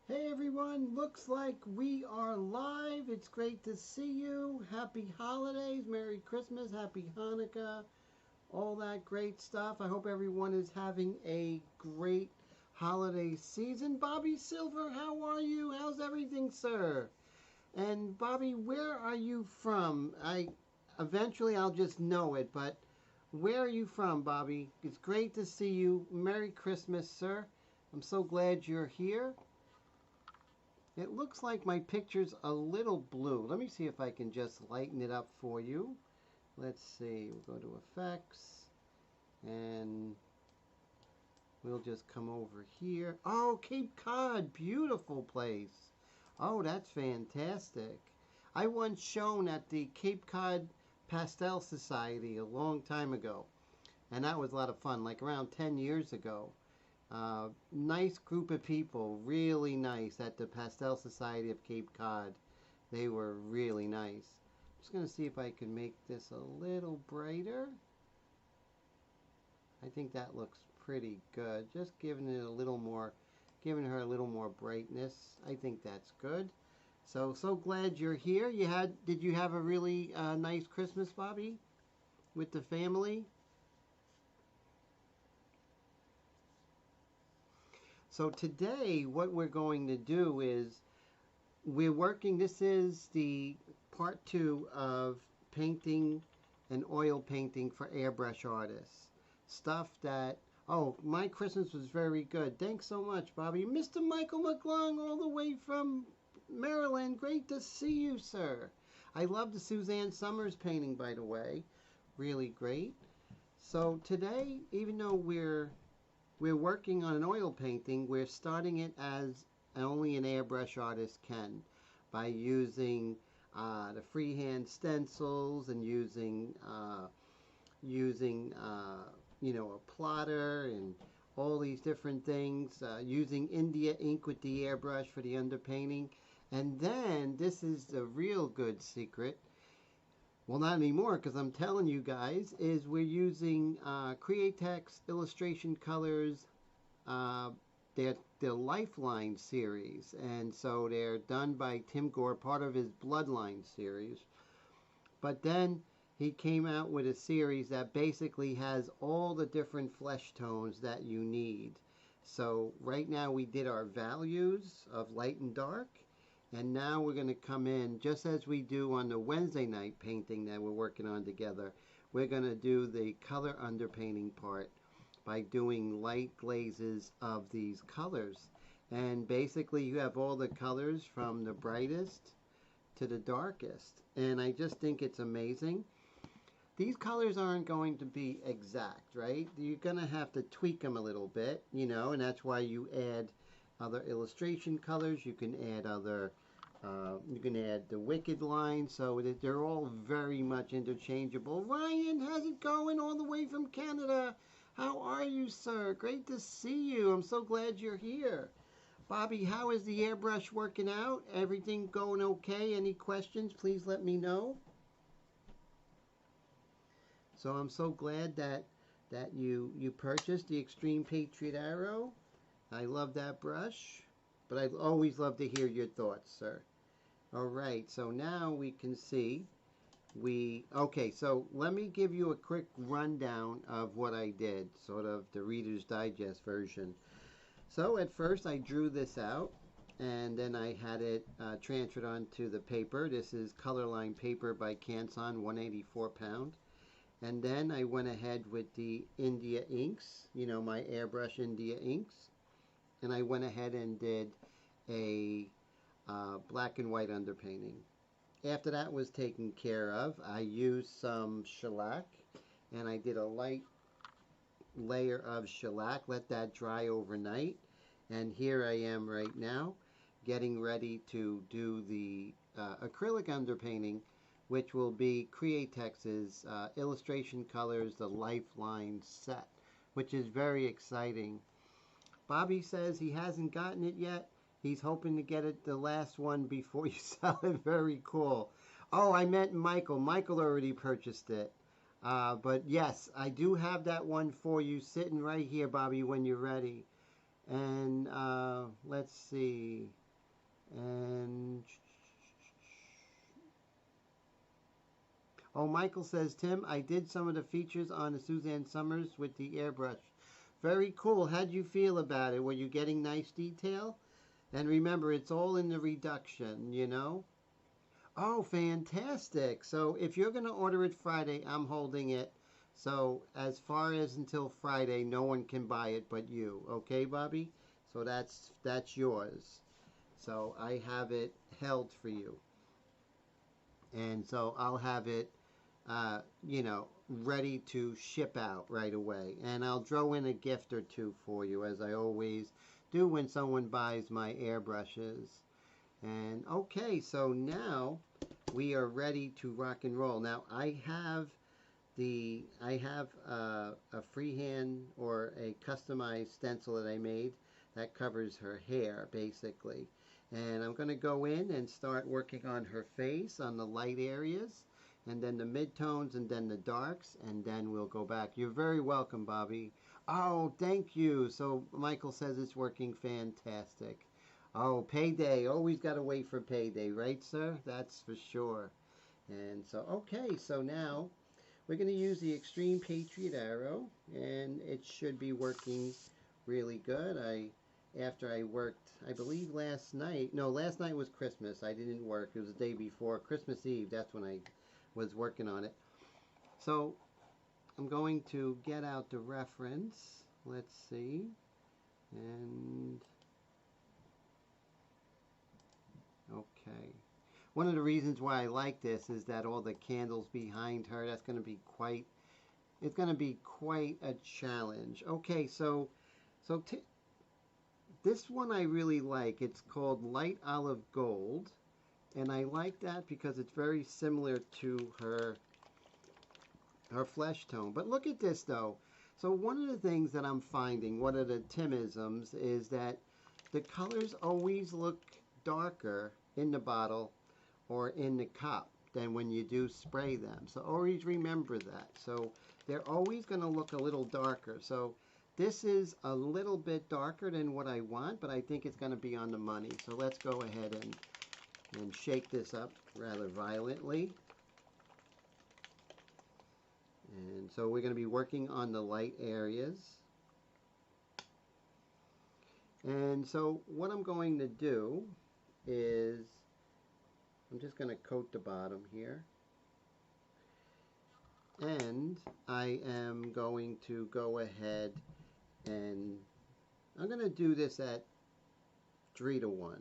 Hey everyone, looks like we are live. It's great to see you. Happy holidays, Merry Christmas, Happy Hanukkah, all that great stuff. I hope everyone is having a great holiday season. Bobby Silver, how are you? How's everything, sir? And Bobby, where are you from? Eventually I'll just know it, but where are you from, Bobby? It's great to see you. Merry Christmas, sir. I'm so glad you're here. It looks like my picture's a little blue. Let me see if I can just lighten it up for you. Let's see. We'll go to Effects, and we'll just come over here. Oh, Cape Cod. Beautiful place. Oh, that's fantastic. I once shown at the Cape Cod Pastel Society a long time ago, and that was a lot of fun, like around 10 years ago. Nice group of people, really nice at the Pastel Society of Cape Cod. They were really nice. I'm just going to see if I can make this a little brighter. I think that looks pretty good. Just giving it a little more, giving her a little more brightness. I think that's good. So glad you're here. Did you have a really nice Christmas, Bobby, with the family? So today what we're going to do is this is the part 2 of painting and oil painting for airbrush artists. Stuff that, oh, my Christmas was very good. Thanks so much, Bobby. Mr. Michael McClung all the way from Maryland. Great to see you, sir. I love the Suzanne Summers painting, by the way. Really great. So today, even though we're working on an oil painting, we're starting it as only an airbrush artist can, by using the freehand stencils and using a plotter and all these different things, using India ink with the airbrush for the underpainting. And then this is the real good secret. Well, not anymore, because I'm telling you guys, is we're using Createx illustration colors. They're the Lifeline series, and so they're done by Tim Gore, part of his Bloodline series. But then he came out with a series that basically has all the different flesh tones that you need. So right now we did our values of light and dark. And now we're going to come in, just as we do on the Wednesday night painting that we're working on together, we're going to do the color underpainting part by doing light glazes of these colors. And basically you have all the colors from the brightest to the darkest. And I just think it's amazing. These colors aren't going to be exact, right? You're going to have to tweak them a little bit, and that's why you add other illustration colors. You can add you can add the wicked line, so that they're all very much interchangeable. Ryan, how's it going all the way from Canada? How are you, sir? Great to see you. I'm so glad you're here. Bobby, how is the airbrush working out? Everything going okay? Any questions? Please let me know. So I'm so glad that you purchased the Extreme Patriot Arrow. I love that brush, but I always love to hear your thoughts, sir. All right, so now we can see okay, so let me give you a quick rundown of what I did, sort of the Reader's Digest version. So at first I drew this out, and then I had it transferred onto the paper. This is Colorline paper by Canson, 184 pound. And then I went ahead with the India inks, my Airbrush India inks. And I went ahead and did a black and white underpainting. After that was taken care of, I used some shellac, and I did a light layer of shellac, let that dry overnight. And here I am right now, getting ready to do the acrylic underpainting, which will be Createx's illustration colors, the Lifeline set, which is very exciting. Bobby says he hasn't gotten it yet. He's hoping to get it, the last one, before you sell it. Very cool. Oh, I meant Michael. Michael already purchased it. But yes, I do have that one for you sitting right here, Bobby, when you're ready. And let's see. And oh, Michael says, Tim, I did some of the features on the Suzanne Summers with the airbrush. Very cool. How'd you feel about it? Were you getting nice detail? And remember, it's all in the reduction, you know? Oh, fantastic. So if you're going to order it Friday, I'm holding it. So as far as until Friday, no one can buy it but you. Okay, Bobby? So that's yours. So I have it held for you. And so I'll have it, you know, ready to ship out right away. And I'll throw in a gift or two for you, as I always do when someone buys my airbrushes. And okay, so now we are ready to rock and roll. Now I have a freehand or a customized stencil that I made that covers her hair basically. And I'm going to go in and start working on her face, on the light areas, and then the midtones, and then the darks, and then we'll go back. You're very welcome, Bobby. Oh, thank you. So Michael says it's working fantastic. Oh, payday. Always got to wait for payday, right, sir? That's for sure. And so, okay, so now we're going to use the Extreme Patriot Arrow, and it should be working really good. After I worked, I believe last night, no, last night was Christmas. I didn't work. It was the day before, Christmas Eve. That's when I was working on it. So I'm going to get out the reference. Let's see. And okay. One of the reasons why I like this is that all the candles behind her, that's going to be quite, it's going to be quite a challenge. Okay, so this one I really like. It's called Light Olive Gold. And I like that because it's very similar to her flesh tone. But look at this though. So one of the things that I'm finding, one of the Timisms, is that the colors always look darker in the bottle or in the cup than when you do spray them. So always remember that. So they're always going to look a little darker. So this is a little bit darker than what I want, but I think it's going to be on the money. So let's go ahead and shake this up rather violently. And so we're going to be working on the light areas. And so what I'm going to do is I'm just going to coat the bottom here. And I am going to go ahead and I'm going to do this at 3-to-1.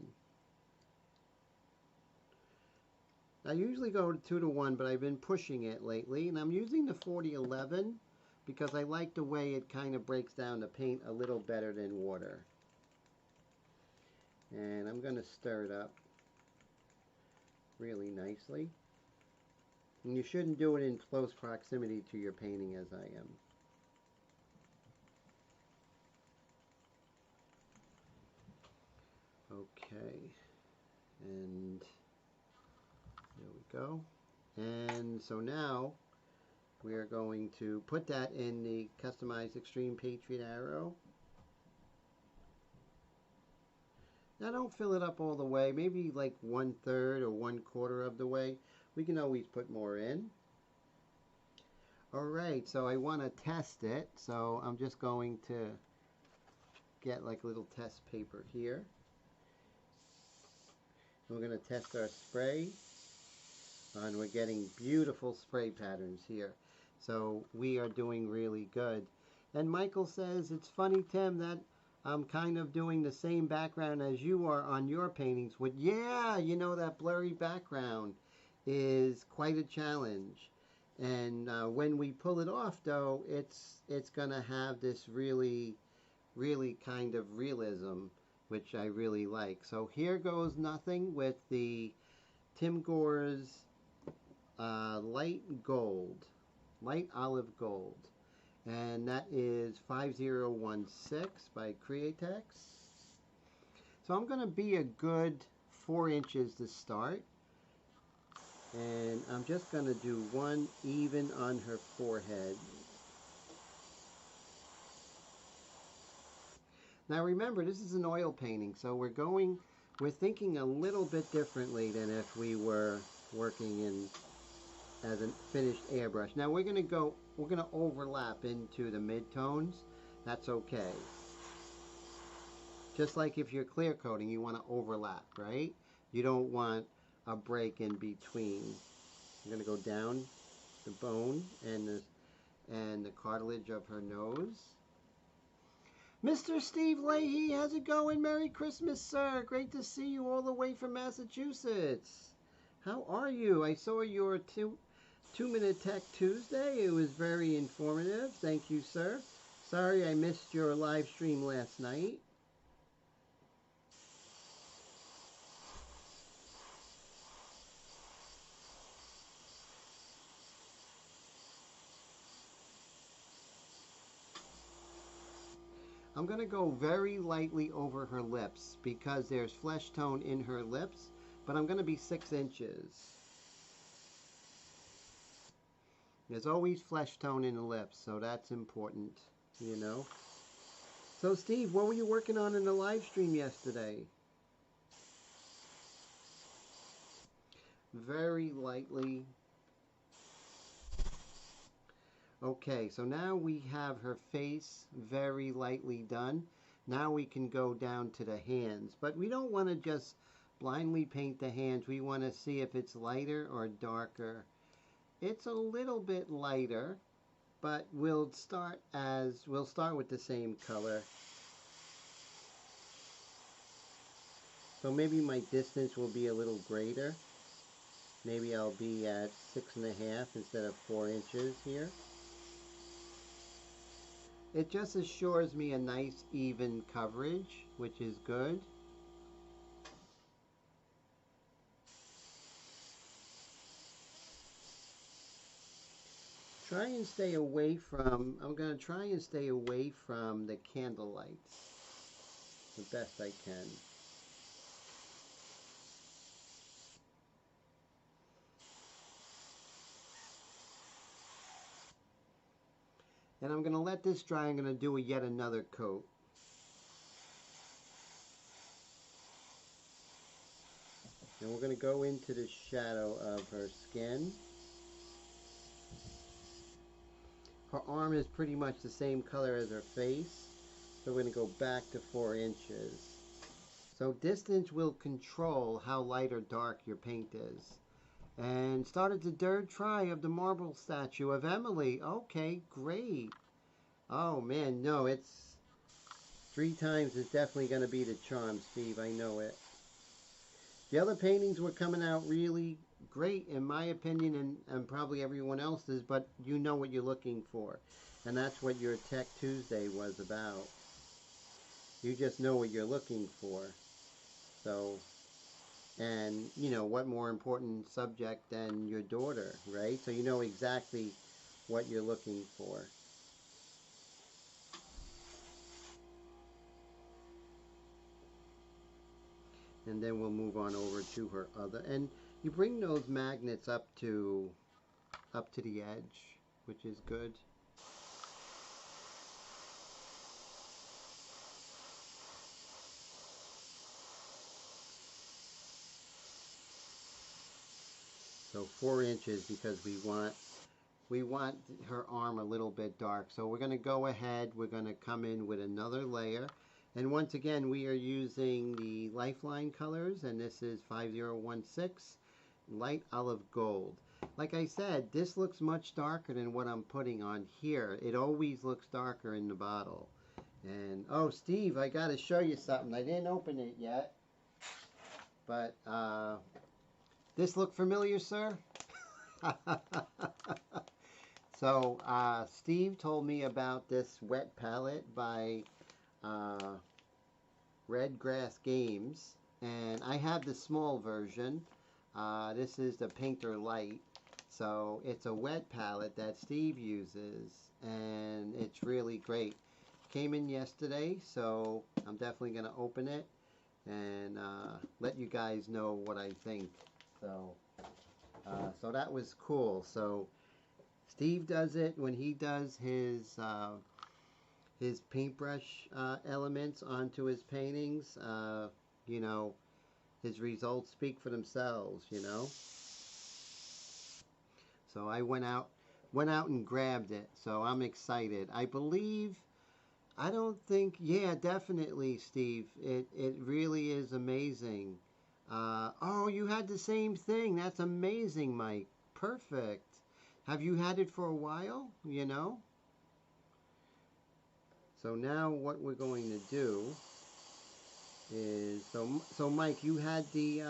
I usually go 2-to-1, but I've been pushing it lately, and I'm using the 4011 because I like the way it kind of breaks down the paint a little better than water. And I'm going to stir it up really nicely. And you shouldn't do it in close proximity to your painting as I am. Okay, and there we go. And so now we are going to put that in the customized Extreme Patriot Arrow. Now don't fill it up all the way, maybe like 1/3 or 1/4 of the way. We can always put more in. Alright, so I want to test it, so I'm just going to get like a little test paper here. We're going to test our spray, and we're getting beautiful spray patterns here. So we are doing really good. And Michael says, it's funny, Tim, that I'm kind of doing the same background as you are on your paintings. Yeah, you know, that blurry background is quite a challenge. And when we pull it off, though, it's going to have this really kind of realism, which I really like. So here goes nothing with the Tim Gore's light olive gold. And that is 5016 by Createx. So I'm going to be a good 4 inches to start. And I'm just going to do one even on her forehead. Now remember, this is an oil painting, so we're thinking a little bit differently than if we were working in as a finished airbrush. Now we're gonna overlap into the midtones. That's okay. Just like if you're clear coating, you want to overlap, right? You don't want a break in between. I'm gonna go down the bone and the cartilage of her nose. Mr. Steve Leahy, how's it going? Merry Christmas, sir. Great to see you all the way from Massachusetts. How are you? I saw your 2-Minute Tech Tuesday. It was very informative. Thank you, sir. Sorry I missed your live stream last night. I'm going to go very lightly over her lips because there's flesh tone in her lips, but I'm going to be 6 inches. There's always flesh tone in the lips, so that's important, you know. So Steve, what were you working on in the live stream yesterday? Very lightly. Okay, so now we have her face very lightly done. Now we can go down to the hands, but we don't want to just blindly paint the hands. We want to see if it's lighter or darker. It's a little bit lighter, but we'll start with the same color. So maybe my distance will be a little greater. Maybe I'll be at 6.5 instead of 4 inches here. It just assures me a nice even coverage, which is good. I'm going to try and stay away from the candle lights the best I can. And I'm going to let this dry. I'm going to do yet another coat. And we're going to go into the shadow of her skin. Her arm is pretty much the same color as her face. So we're going to go back to 4 inches. So distance will control how light or dark your paint is. And started the 3rd try of the marble statue of Emily. Okay, great. Oh man, no, it's 3 times is definitely going to be the charm, Steve. I know it. The other paintings were coming out really great, in my opinion, and probably everyone else's, but you know what you're looking for. And that's what your Tech Tuesday was about. You just know what you're looking for. So, and, you know, what more important subject than your daughter, right? So you know exactly what you're looking for. And then we'll move on over to her other. And you bring those magnets up to the edge, which is good. So 4 inches because we want her arm a little bit dark. So we're going to go ahead, we're going to come in with another layer. And once again, we are using the Lifeline colors, and this is 5016 Light Olive Gold. Like I said, this looks much darker than what I'm putting on here. It always looks darker in the bottle. And, oh, Steve, I got to show you something. I didn't open it yet. But, this look familiar, sir? So, Steve told me about this wet palette by Red Grass Games, and I have the small version. This is the Painter Light, so it's a wet palette that Steve uses, and it's really great. Came in yesterday, so I'm definitely going to open it and let you guys know what I think. So that was cool. So Steve does it when he does his his paintbrush elements onto his paintings. You know, his results speak for themselves, you know. So I went out and grabbed it. So I'm excited. I believe I don't think yeah, definitely, Steve. It really is amazing. Oh, you had the same thing. That's amazing, Mike. Perfect. Have you had it for a while? You know? So now what we're going to do is so Mike, you had the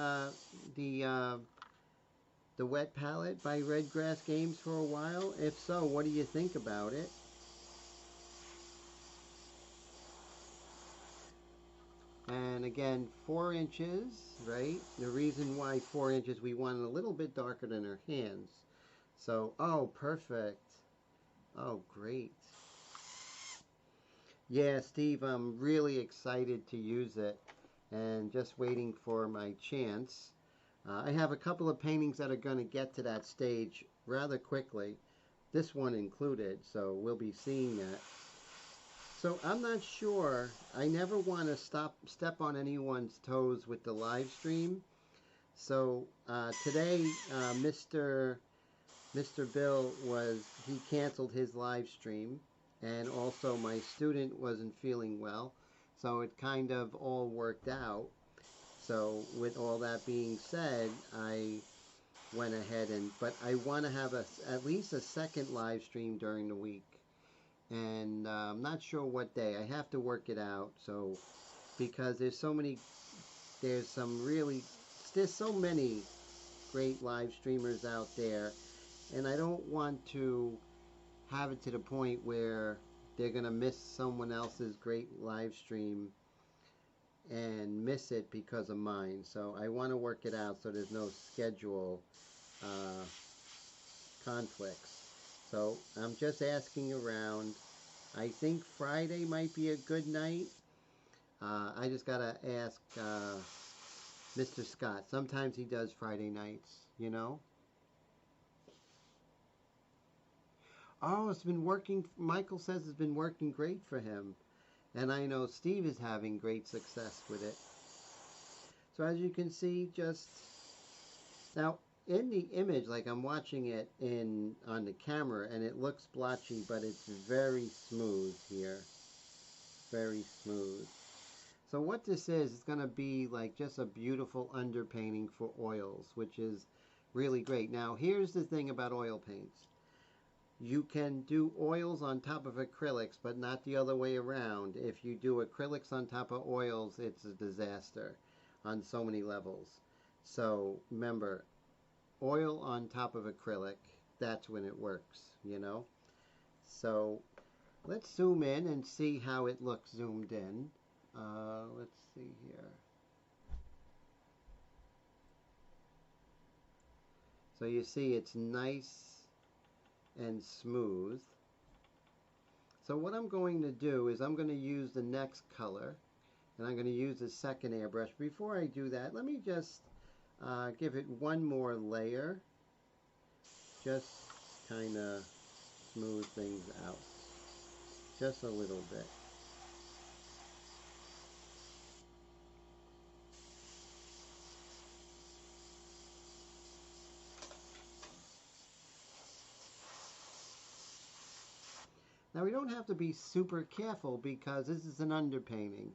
the wet palette by Redgrass Games for a while. If so, what do you think about it? And again, 4 inches, right? The reason why 4 inches, we want it a little bit darker than our hands. So, oh, perfect. Oh, great. Yeah, Steve, I'm really excited to use it and just waiting for my chance. I have a couple of paintings that are going to get to that stage rather quickly, this one included, so we'll be seeing that. So I'm not sure. I never want to step on anyone's toes with the live stream. So today, Mr. Bill he canceled his live stream, and also my student wasn't feeling well, so it kind of all worked out. So with all that being said, I went ahead but I want to have at least a second live stream during the week, and I'm not sure what day. I have to work it out. So because there's some really, there's so many great live streamers out there, and I don't want to have it to the point where they're gonna miss someone else's great live stream and miss it because of mine. So I want to work it out so there's no schedule uh, conflicts. So I'm just asking around. I think Friday might be a good night. I just gotta ask Mr. Scott. Sometimes he does Friday nights, you know. Oh, it's been working. Michael says it's been working great for him. And I know Steve is having great success with it. So as you can see, just now in the image, like I'm watching it on the camera, and it looks blotchy, but it's very smooth here. Very smooth. So what this is, it's going to be like just a beautiful underpainting for oils, which is really great. Now here's the thing about oil paints. You can do oils on top of acrylics, but not the other way around. If you do acrylics on top of oils, it's a disaster on so many levels. So remember, oil on top of acrylic, that's when it works, you know. So let's zoom in and see how it looks zoomed in. Let's see here. So you see it's nice and smooth. So what I'm going to do is I'm going to use the next color, and I'm going to use the second airbrush. Before I do that, let me just give it one more layer. Just kind of smooth things out. Just a little bit. Now we don't have to be super careful because this is an underpainting.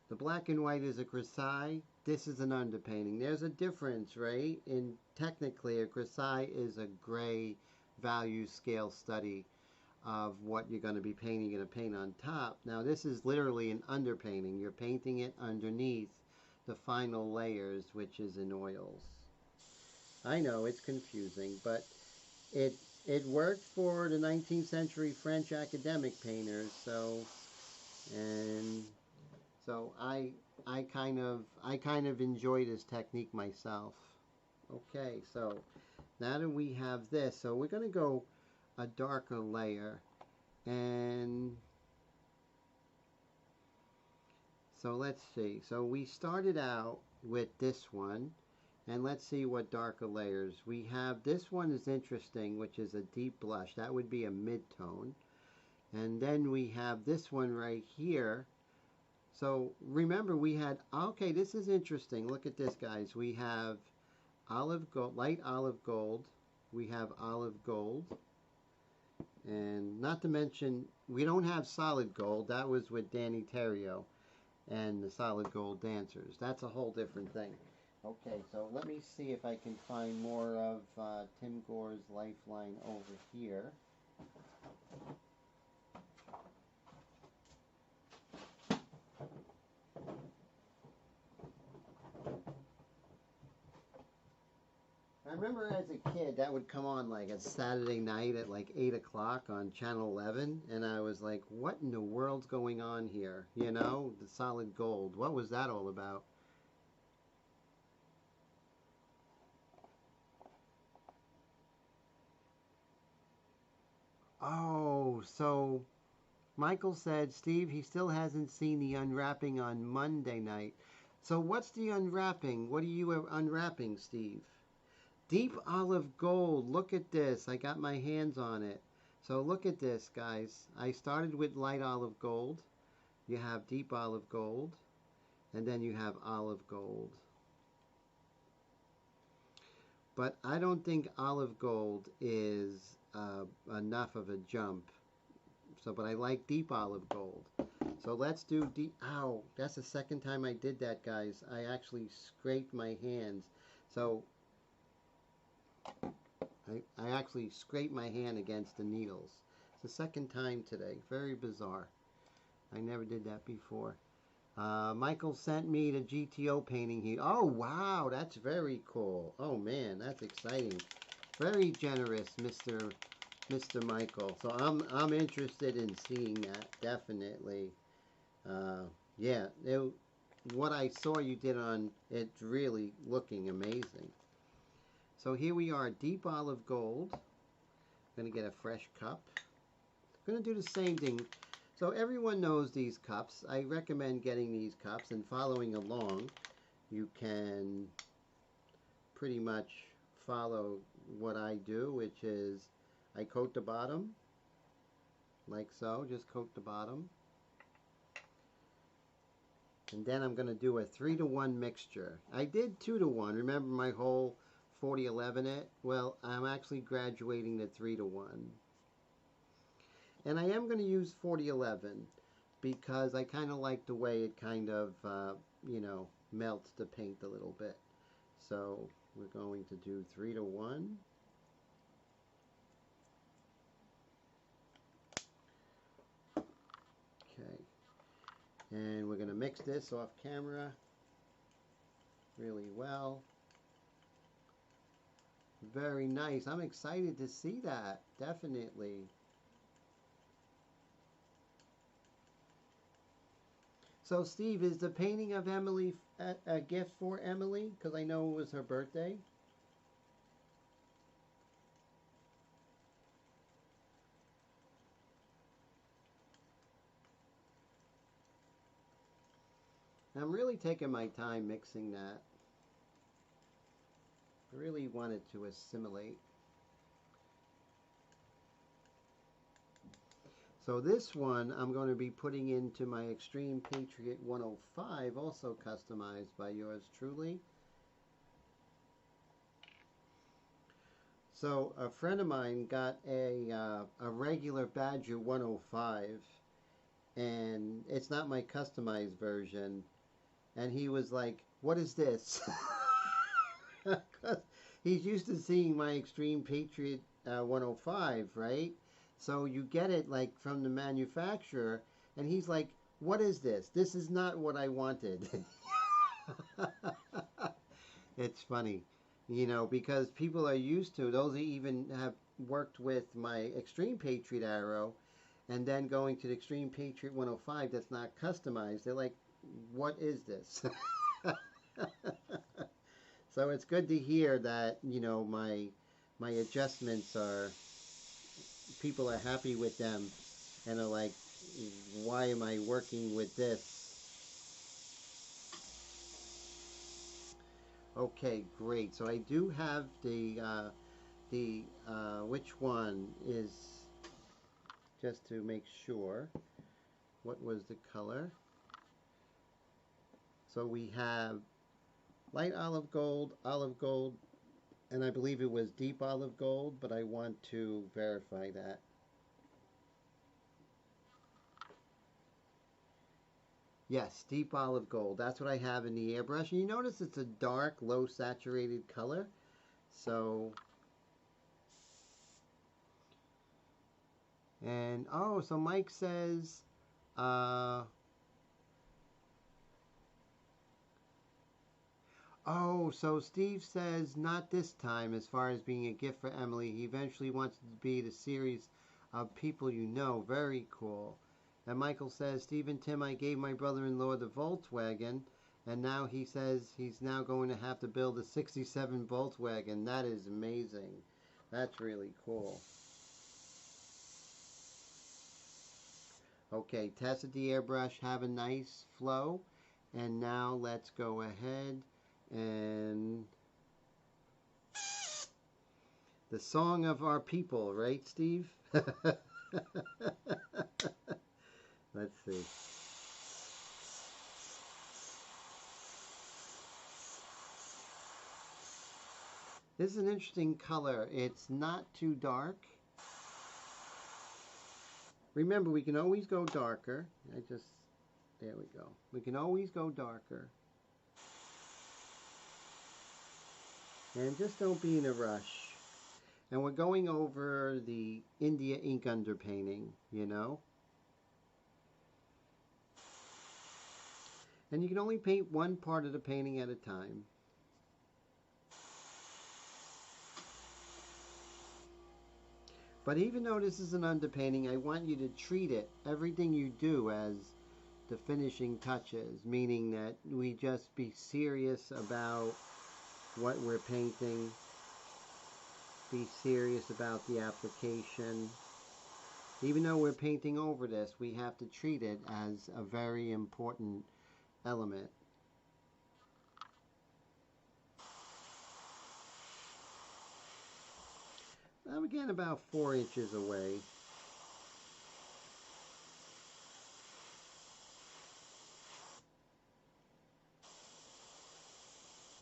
The black and white is a grisaille. This is an underpainting. There's a difference, right? In technically, a grisaille is a gray value scale study of what you're going to be painting in a paint on top. Now this is literally an underpainting. You're painting it underneath the final layers, which is in oils. I know it's confusing, but it it worked for the 19th century French academic painters. And so I kind of enjoy this technique myself. Okay, so now that we have this, so we're going to go a darker layer, and so let's see. So we started out with this one, and let's see what darker layers we have. This one is interesting, which is a deep blush. That would be a mid-tone. And then we have this one right here. So remember we had, okay, this is interesting. Look at this, guys. We have olive gold, light olive gold. We have olive gold. And not to mention, we don't have solid gold. That was with Danny Terrio and the Solid Gold Dancers. That's a whole different thing. Okay, so let me see if I can find more of Tim Gore's Lifeline over here. I remember as a kid that would come on like a Saturday night at like 8 o'clock on Channel 11, and I was like, what in the world's going on here? You know, the Solid Gold. What was that all about? Oh, so Michael said, Steve, he still hasn't seen the unwrapping on Monday night. So what's the unwrapping? What are you unwrapping, Steve? Deep olive gold. Look at this. I got my hands on it. So look at this, guys. I started with light olive gold. You have deep olive gold. And then you have olive gold. But I don't think olive gold is enough of a jump. So, but I like deep olive gold. So let's do deep. Ow, that's the second time I did that, guys. I actually scraped my hands. So I actually scraped my hand against the needles. It's the second time today. Very bizarre. I never did that before. Michael sent me the GTO painting. Oh, wow, that's very cool. Oh, man, that's exciting. Very generous, Mr. Michael. So I'm interested in seeing that, definitely. Yeah, what I saw you did on it's really looking amazing. So here we are, deep olive gold. I'm going to get a fresh cup. I'm going to do the same thing. So everyone knows these cups. I recommend getting these cups and following along. You can pretty much follow what I do, which is I coat the bottom like so. Just coat the bottom. And then I'm going to do a 3-to-1 mixture. I did 2-to-1. Remember my whole 40-11 it? Well, I'm actually graduating to 3-to-1. And I am going to use 40-11 because I kind of like the way it kind of, you know, melts the paint a little bit. So we're going to do 3-to-1. Okay. And we're going to mix this off camera really well. Very nice. I'm excited to see that. Definitely. So, Steve, is the painting of Emily a gift for Emily? Because I know it was her birthday. I'm really taking my time mixing that. I really wanted to assimilate. So this one I'm going to be putting into my Extreme Patriot 105, also customized by yours truly. So a friend of mine got a regular Badger 105, and it's not my customized version. And he was like, "What is this?" He's used to seeing my Extreme Patriot 105, right? So you get it like from the manufacturer, and he's like, "What is this? This is not what I wanted." It's funny, you know, because people are used to those who even have worked with my Extreme Patriot arrow, and then going to the Extreme Patriot 105 that's not customized. They're like, "What is this?" So it's good to hear that, you know, my adjustments are, people are happy with them and are like, why am I working with this? Okay, great. So I do have the which one is just to make sure. What was the color? So we have light olive gold, and I believe it was deep olive gold, but I want to verify that. Yes, deep olive gold. That's what I have in the airbrush. And you notice it's a dark, low saturated color. So, and oh, so Mike says, oh, so Steve says not this time as far as being a gift for Emily. He eventually wants it to be the series of people you know. Very cool. And Michael says, Steve and Tim, I gave my brother-in-law the Volkswagen, and now he says he's now going to have to build a 67 Volkswagen. That is amazing. That's really cool. Okay, tested the airbrush, have a nice flow. And now let's go ahead and the song of our people, right, Steve? Let's see. This is an interesting color. It's not too dark. Remember, we can always go darker. There we go. We can always go darker. And just don't be in a rush. And we're going over the India ink underpainting, you know. And you can only paint one part of the painting at a time. But even though this is an underpainting, I want you to treat it, everything you do, as the finishing touches, meaning that we just be serious about what we're painting, be serious about the application. Even though we're painting over this, we have to treat it as a very important element. I'm again about 4 inches away.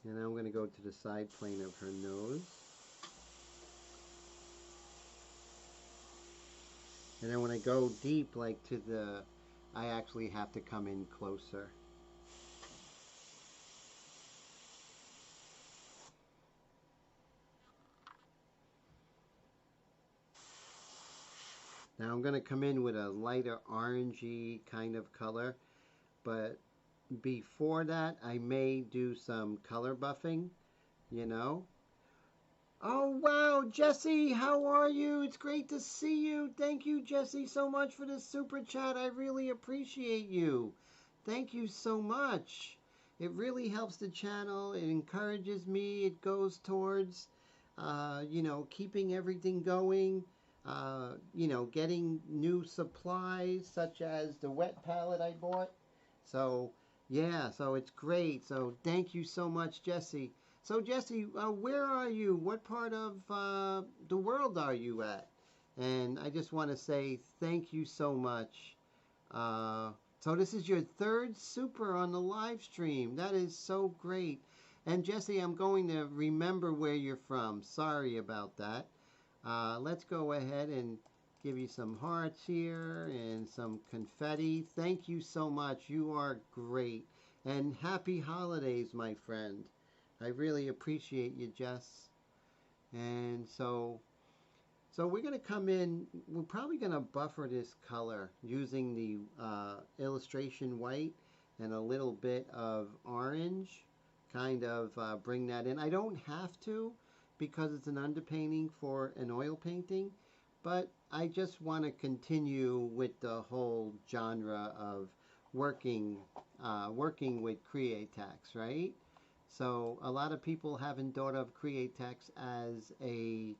And now I'm going to go to the side plane of her nose. And then when I go deep, like to the, I actually have to come in closer. Now I'm going to come in with a lighter orangey kind of color, but before that I may do some color buffing, you know. Oh wow, Jesse, how are you? It's great to see you. Thank you, Jesse, so much for this super chat. I really appreciate you. Thank you so much. It really helps the channel. It encourages me. It goes towards, you know, keeping everything going. You know, getting new supplies such as the wet palette I bought. So, yeah, so it's great. So, thank you so much, Jesse. So, Jesse, where are you? What part of the world are you at? And I just want to say thank you so much. So, this is your 3rd super on the live stream. That is so great. And, Jesse, I'm going to remember where you're from. Sorry about that. Let's go ahead and give you some hearts here and some confetti. Thank you so much. You are great. And happy holidays, my friend. I really appreciate you, Jess. And so we're going to come in. We're probably going to buffer this color using the illustration white and a little bit of orange. Kind of bring that in. I don't have to, because it's an underpainting for an oil painting, but I just want to continue with the whole genre of working with Createx, right? So a lot of people haven't thought of Createx as a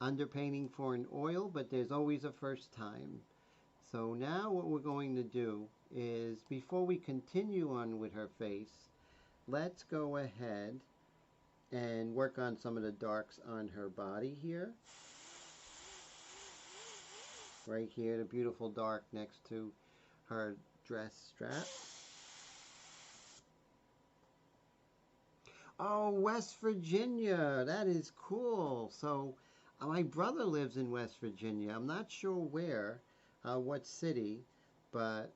underpainting for an oil, but there's always a first time. So now what we're going to do is, before we continue on with her face, let's go ahead and work on some of the darks on her body here. right here, the beautiful dark next to her dress strap. Oh, West Virginia. That is cool. So, my brother lives in West Virginia. I'm not sure where, what city, but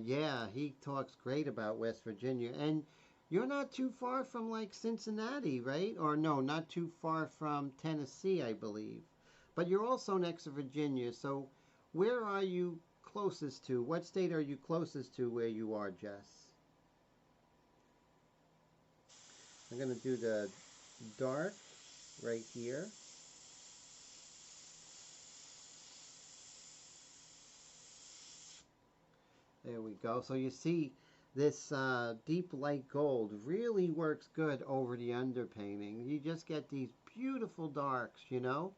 yeah, he talks great about West Virginia. And you're not too far from like Cincinnati, right? Or no, not too far from Tennessee, I believe. But you're also next to Virginia. So, where are you closest to? What state are you closest to where you are, Jess? I'm going to do the dark right here. There we go. So you see this deep light gold really works good over the underpainting. You just get these beautiful darks, you know?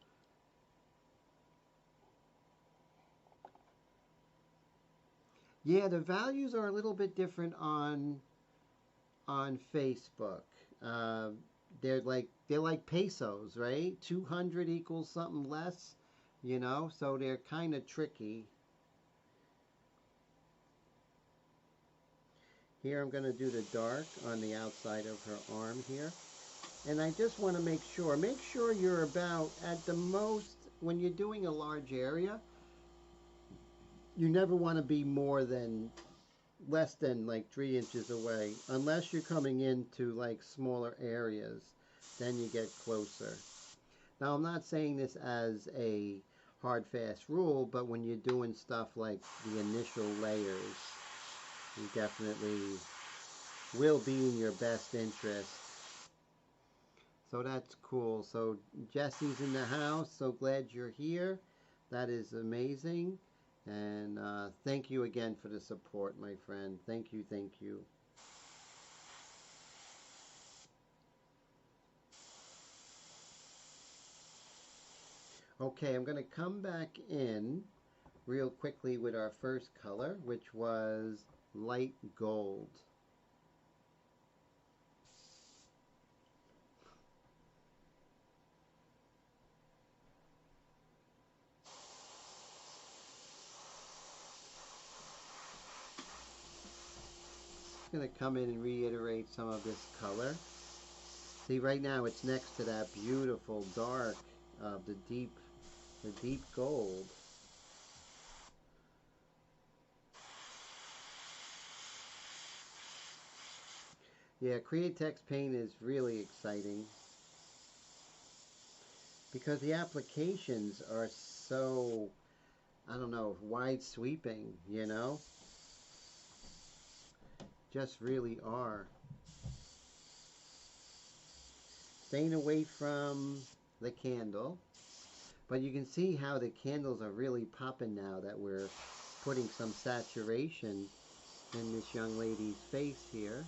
Yeah, the values are a little bit different on Facebook. Uh, they're like pesos, right? 200 equals something less, you know? So they're kind of tricky. Here I'm going to do the dark on the outside of her arm here. And I just want to make sure you're about at the most, when you're doing a large area, you never want to be less than like 3 inches away, unless you're coming into like smaller areas, then you get closer. Now I'm not saying this as a hard fast rule, but when you're doing stuff like the initial layers, you definitely will be in your best interest. So that's cool. So Jesse's in the house. So glad you're here. That is amazing. And thank you again for the support, my friend. Thank you, thank you. Okay, I'm going to come back in real quickly with our first color, which was light gold. I'm going to come in and reiterate some of this color. See, right now it's next to that beautiful dark of the deep gold. Yeah, Create Text Paint is really exciting because the applications are so, I don't know, wide sweeping, you know? Just really are. Staying away from the candle. But you can see how the candles are really popping now that we're putting some saturation in this young lady's face here.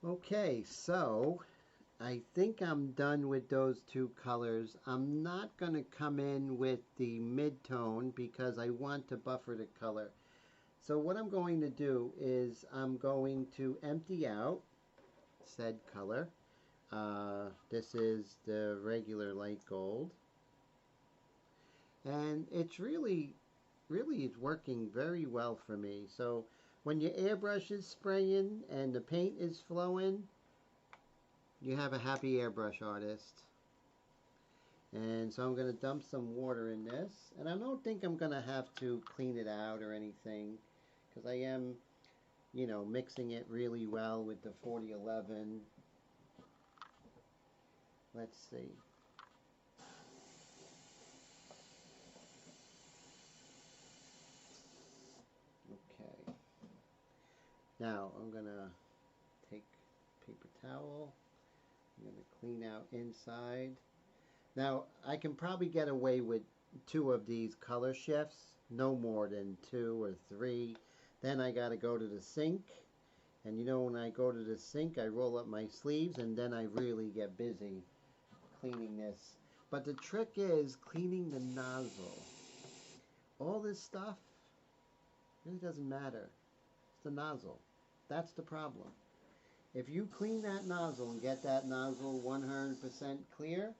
Okay, so I think I'm done with those two colors. I'm not going to come in with the mid-tone because I want to buffer the color. So what I'm going to do is I'm going to empty out said color. This is the regular light gold. And it's really is working very well for me. So when your airbrush is spraying and the paint is flowing, you have a happy airbrush artist. And so I'm going to dump some water in this. And I don't think I'm going to have to clean it out or anything, because I am, you know, mixing it really well with the 4011. Let's see. Okay. Now I'm going to take paper towel. I'm going to clean out inside. Now I can probably get away with 2 of these color shifts, no more than 2 or 3. Then I got to go to the sink. And you know, when I go to the sink, I roll up my sleeves and then I really get busy cleaning this. But the trick is cleaning the nozzle. All this stuff really doesn't matter. It's the nozzle. That's the problem. If you clean that nozzle and get that nozzle 100% clear,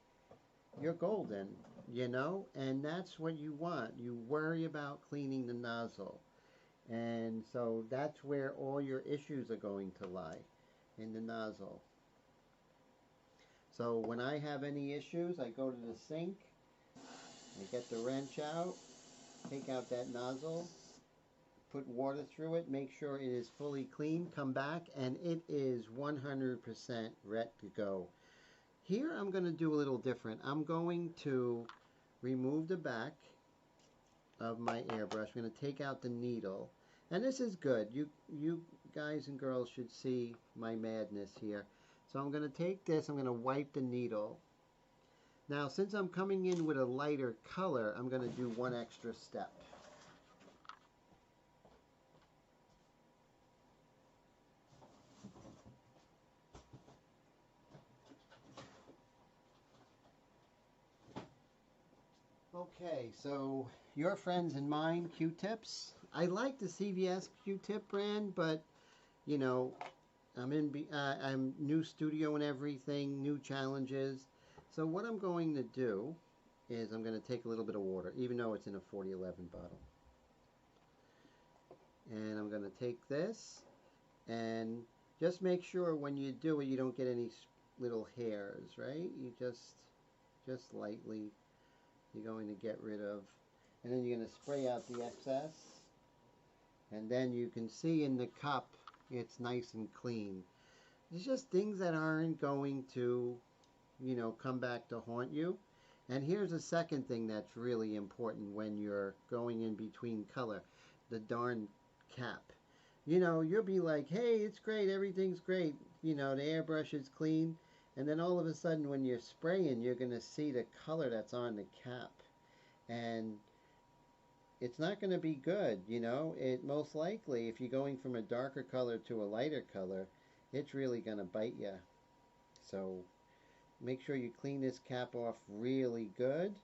you're golden, you know, and that's what you want. You worry about cleaning the nozzle. And so that's where all your issues are going to lie, in the nozzle. So when I have any issues, I go to the sink, I get the wrench out, take out that nozzle, put water through it, make sure it is fully clean, come back, and it is 100% ready to go. Here I'm going to do a little different. I'm going to remove the back of my airbrush. I'm going to take out the needle. And this is good. You guys and girls should see my madness here. So I'm going to take this, I'm going to wipe the needle. Now, since I'm coming in with a lighter color, I'm going to do one extra step. Okay, so your friends and mine, Q-tips. I like the CVS Q-tip brand, but you know, I'm new studio and everything, new challenges. So what I'm going to do is I'm going to take a little bit of water, even though it's in a 4011 bottle. And I'm going to take this and just make sure when you do it, you don't get any little hairs, right? You just lightly, you're going to get rid of, and then you're going to spray out the excess. And then you can see in the cup, it's nice and clean. It's just things that aren't going to, you know, come back to haunt you. And here's a second thing that's really important when you're going in between color. The darn cap. You know, you'll be like, hey, it's great, everything's great. You know, the airbrush is clean. And then all of a sudden when you're spraying, you're going to see the color that's on the cap. And it's not going to be good, you know. It most likely, if you're going from a darker color to a lighter color, it's really going to bite you. So make sure you clean this cap off really good.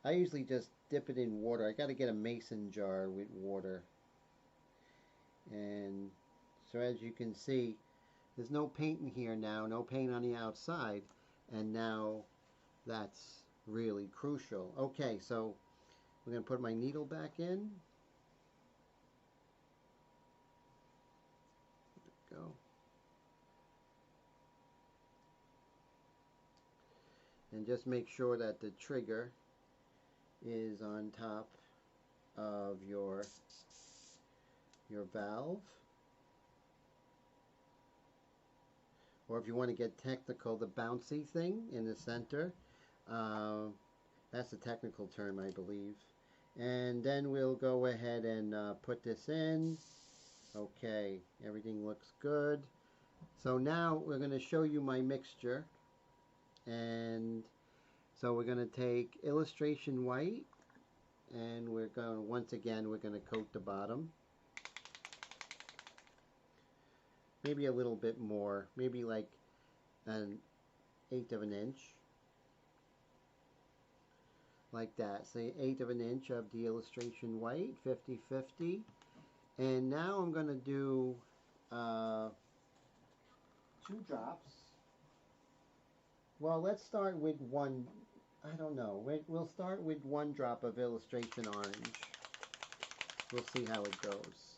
I usually just dip it in water. I got to get a mason jar with water. And so as you can see, there's no paint in here now, no paint on the outside. And now that's really crucial. Okay, so I'm going to put my needle back in. There we go. And just make sure that the trigger is on top of your valve. Or if you want to get technical, the bouncy thing in the center. That's a technical term, I believe. And then we'll go ahead and put this in. Okay, everything looks good. So now we're going to show you my mixture. And so we're going to take illustration white, and we're going to, once again, we're going to coat the bottom. Maybe a little bit more, maybe like 1/8 of an inch. Like that, say 1/8 of an inch of the illustration white, 50-50. And now I'm going to do 2 drops. Well, let's start with one, I don't know, we'll start with 1 drop of illustration orange. We'll see how it goes.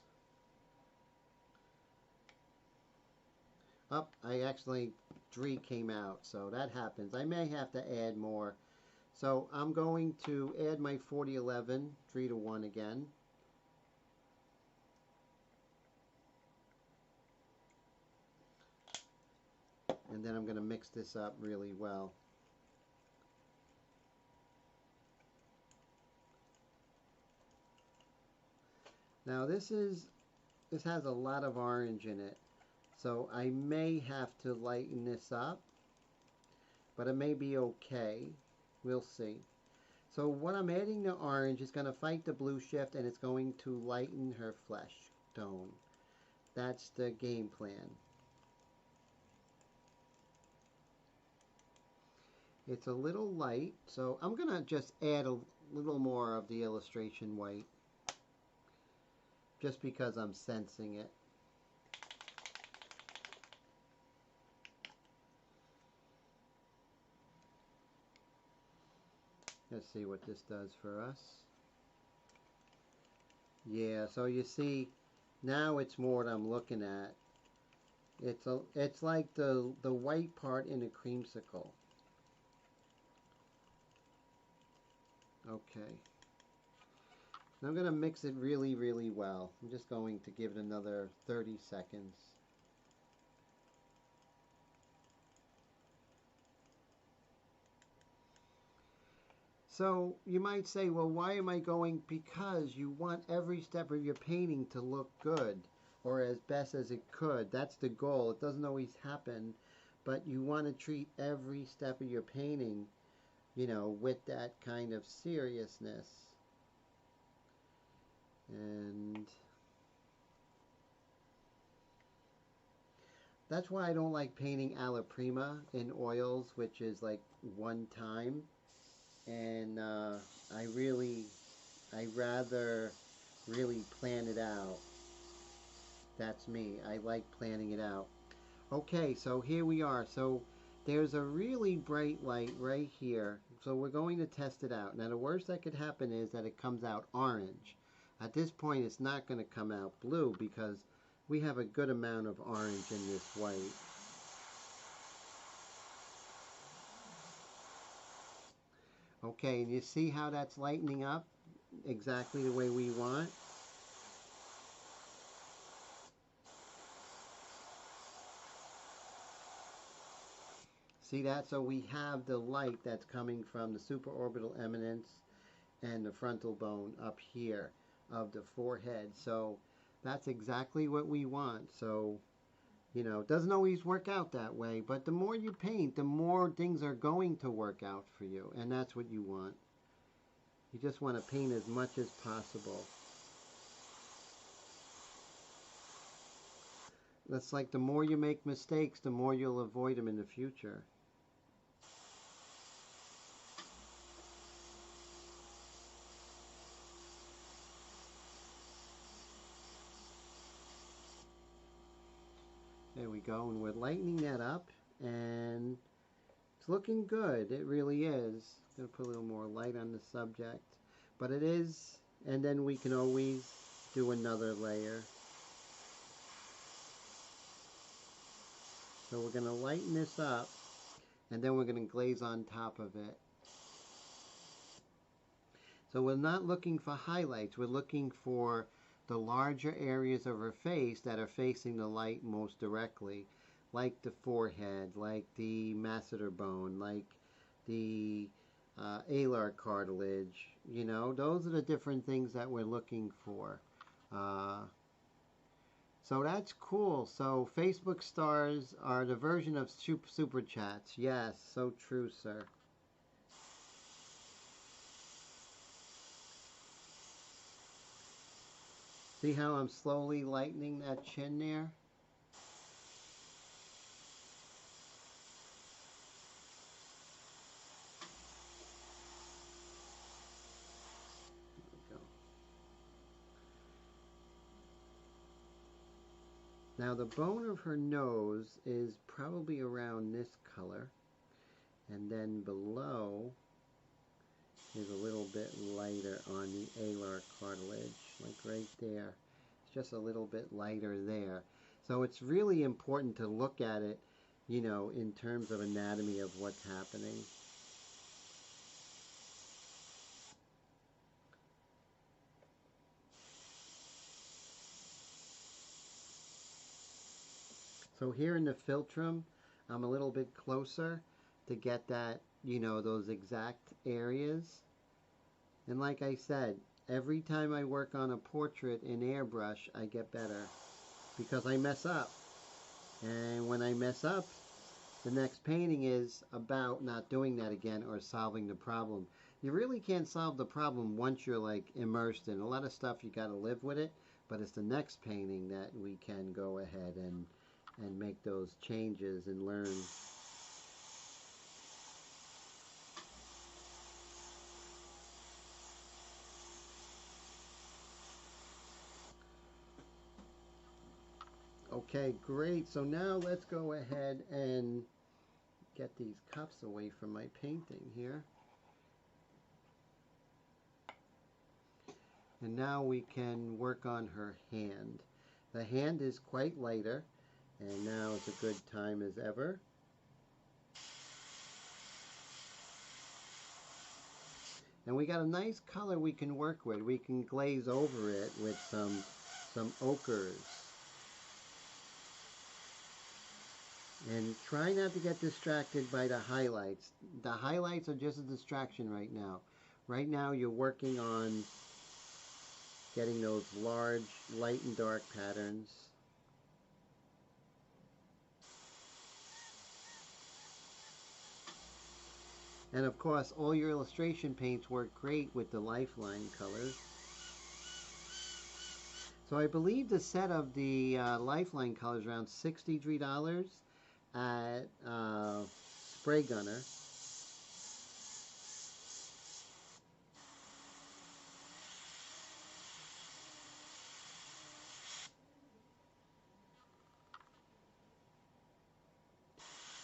Up, I actually, 3 came out, so that happens. I may have to add more. So I'm going to add my 4011, 3-to-1 again. And then I'm going to mix this up really well. Now this has a lot of orange in it. So I may have to lighten this up, but it may be okay. We'll see. So what I'm adding the orange is going to fight the blue shift, and it's going to lighten her flesh tone. That's the game plan. It's a little light, so I'm going to just add a little more of the illustration white, just because I'm sensing it. Let's see what this does for us. Yeah, so you see, now it's more what I'm looking at. It's like the white part in a creamsicle. Okay. Now I'm going to mix it really, really well. I'm just going to give it another 30 seconds. So you might say, well, why am I going? Because you want every step of your painting to look good, or as best as it could. That's the goal. It doesn't always happen, but you want to treat every step of your painting, you know, with that kind of seriousness. And that's why I don't like painting alla prima in oils, which is like one time. And I rather really plan it out. That's me. I like planning it out. Okay, so here we are. So there's a really bright light right here. So we're going to test it out. Now the worst that could happen is that it comes out orange. At this point it's not going to come out blue because we have a good amount of orange in this white. Okay, and you see how that's lightening up exactly the way we want? See that? So we have the light that's coming from the supraorbital eminence and the frontal bone up here of the forehead. So that's exactly what we want. So, you know, it doesn't always work out that way, but the more you paint, the more things are going to work out for you. And that's what you want. You just want to paint as much as possible. That's like the more you make mistakes, the more you'll avoid them in the future. There we go, and we're lightening that up, and it's looking good. It really is. I'm going to put a little more light on the subject, but it is, and then we can always do another layer. So we're going to lighten this up, and then we're going to glaze on top of it. So we're not looking for highlights. We're looking for the larger areas of her face that are facing the light most directly, like the forehead, like the masseter bone, like the alar cartilage. You know, those are the different things that we're looking for. So that's cool. So Facebook stars are the version of super chats. Yes, so true, sir. See how I'm slowly lightening that chin there? There we go. Now the bone of her nose is probably around this color. And then below is a little bit lighter on the alar cartilage, like right there. It's just a little bit lighter there. So it's really important to look at it, you know, in terms of anatomy of what's happening. So here in the philtrum, I'm a little bit closer to get that, you know, those exact areas. And like I said, every time I work on a portrait in Airbrush, I get better because I mess up. And when I mess up, the next painting is about not doing that again or solving the problem. You really can't solve the problem once you're like immersed in a lot of stuff. You got to live with it, but it's the next painting that we can go ahead and make those changes and learn. Okay, great. So now let's go ahead and get these cups away from my painting here. And now we can work on her hand. The hand is quite lighter, and now is a good time as ever. And we got a nice color we can work with. We can glaze over it with some ochres. And try not to get distracted by the highlights. The highlights are just a distraction right now. Right now you're working on getting those large light and dark patterns. And of course, all your illustration paints work great with the Lifeline colors. So I believe the set of the Lifeline colors is around $63 at Spray Gunner.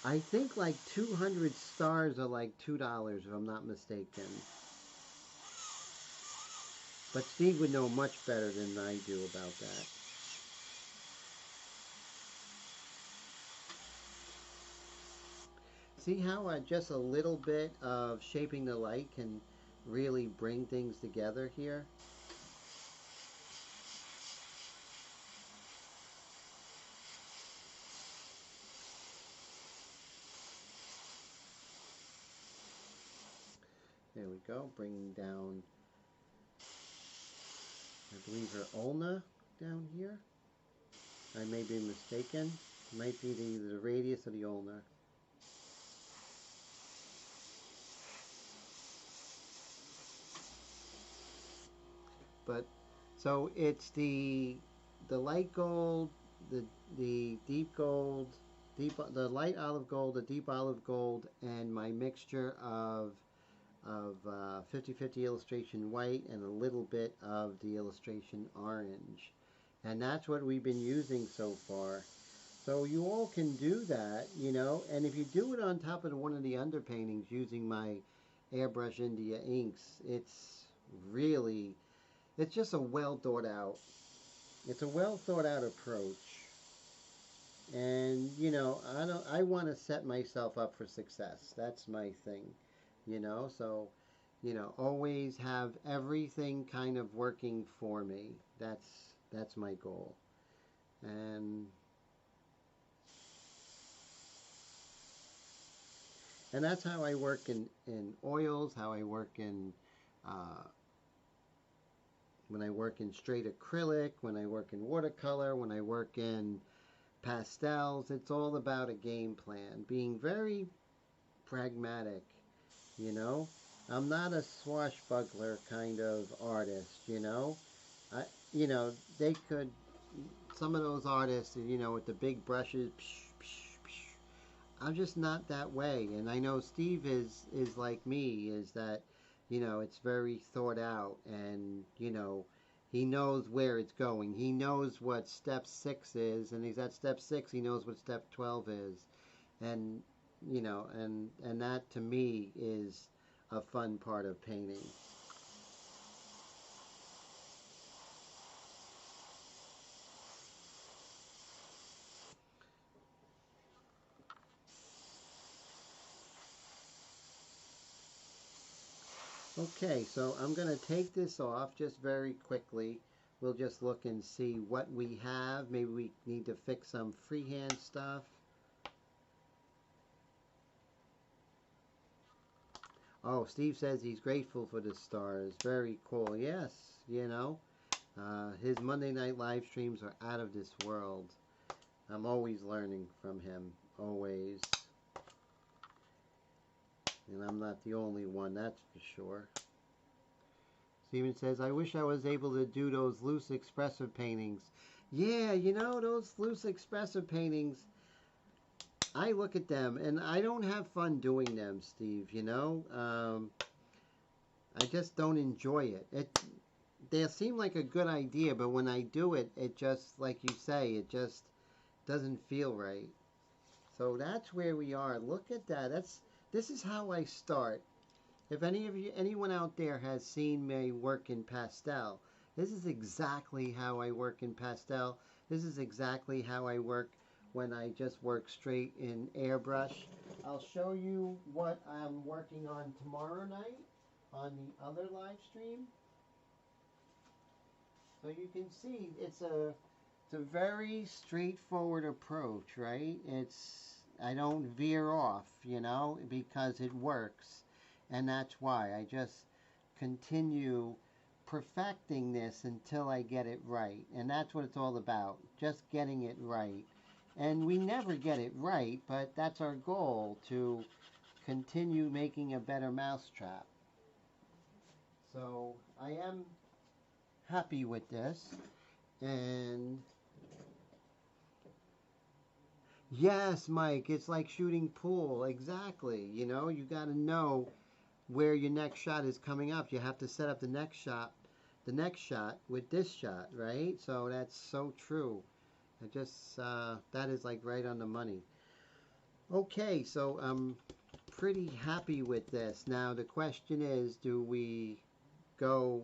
I think like 200 stars are like $2 if I'm not mistaken. But Steve would know much better than I do about that. See how just a little bit of shaping the light can really bring things together here? There we go, bringing down, I believe her ulna down here. I may be mistaken. It might be the radius of the ulna. But so it's the light gold, the deep gold, the light olive gold, the deep olive gold, and my mixture of 50/50 illustration white and a little bit of the illustration orange. And that's what we've been using so far. So you all can do that, you know, and if you do it on top of one of the underpaintings using my Airbrush India inks, it's just a well thought out, it's a well thought out approach. And, you know, I want to set myself up for success. That's my thing, you know, so, you know, always have everything kind of working for me. That's my goal. And that's how I work in oils, how I work in when I work in straight acrylic, when I work in watercolor, when I work in pastels. It's all about a game plan, being very pragmatic, you know. I'm not a swashbuckler kind of artist, you know. You know, they could, some of those artists, you know, with the big brushes, psh, psh, psh. I'm just not that way. And I know Steve is like me, is that, you know, it's very thought out, and, you know, he knows where it's going. He knows what step 6 is, and he's at step 6, he knows what step 12 is. And, you know, and that to me is a fun part of painting. Okay, so I'm going to take this off just very quickly. We'll just look and see what we have. Maybe we need to fix some freehand stuff. Oh, Steve says he's grateful for the stars. Very cool. Yes, you know, his Monday night live streams are out of this world. I'm always learning from him, always. And I'm not the only one, that's for sure. Steven says, I wish I was able to do those loose expressive paintings. Yeah, you know, those loose expressive paintings, I look at them and I don't have fun doing them, Steve, you know. I just don't enjoy it. They seem like a good idea, but when I do it, it just, like you say, it just doesn't feel right. So that's where we are. Look at that. This is how I start. If anyone out there has seen me work in pastel, This is exactly how I work in pastel. This is exactly how I work when I just work straight in airbrush. I'll show you what I'm working on tomorrow night on the other live stream. So you can see it's a very straightforward approach, right? I don't veer off, you know, because it works. And that's why I just continue perfecting this until I get it right. And that's what it's all about, just getting it right. And we never get it right, but that's our goal, to continue making a better mousetrap. So I am happy with this. And yes, Mike, it's like shooting pool. Exactly. You know, you got to know where your next shot is coming up. You have to set up the next shot with this shot, right? So that's so true. That is like right on the money. Okay, so I'm pretty happy with this. Now the question is, do we go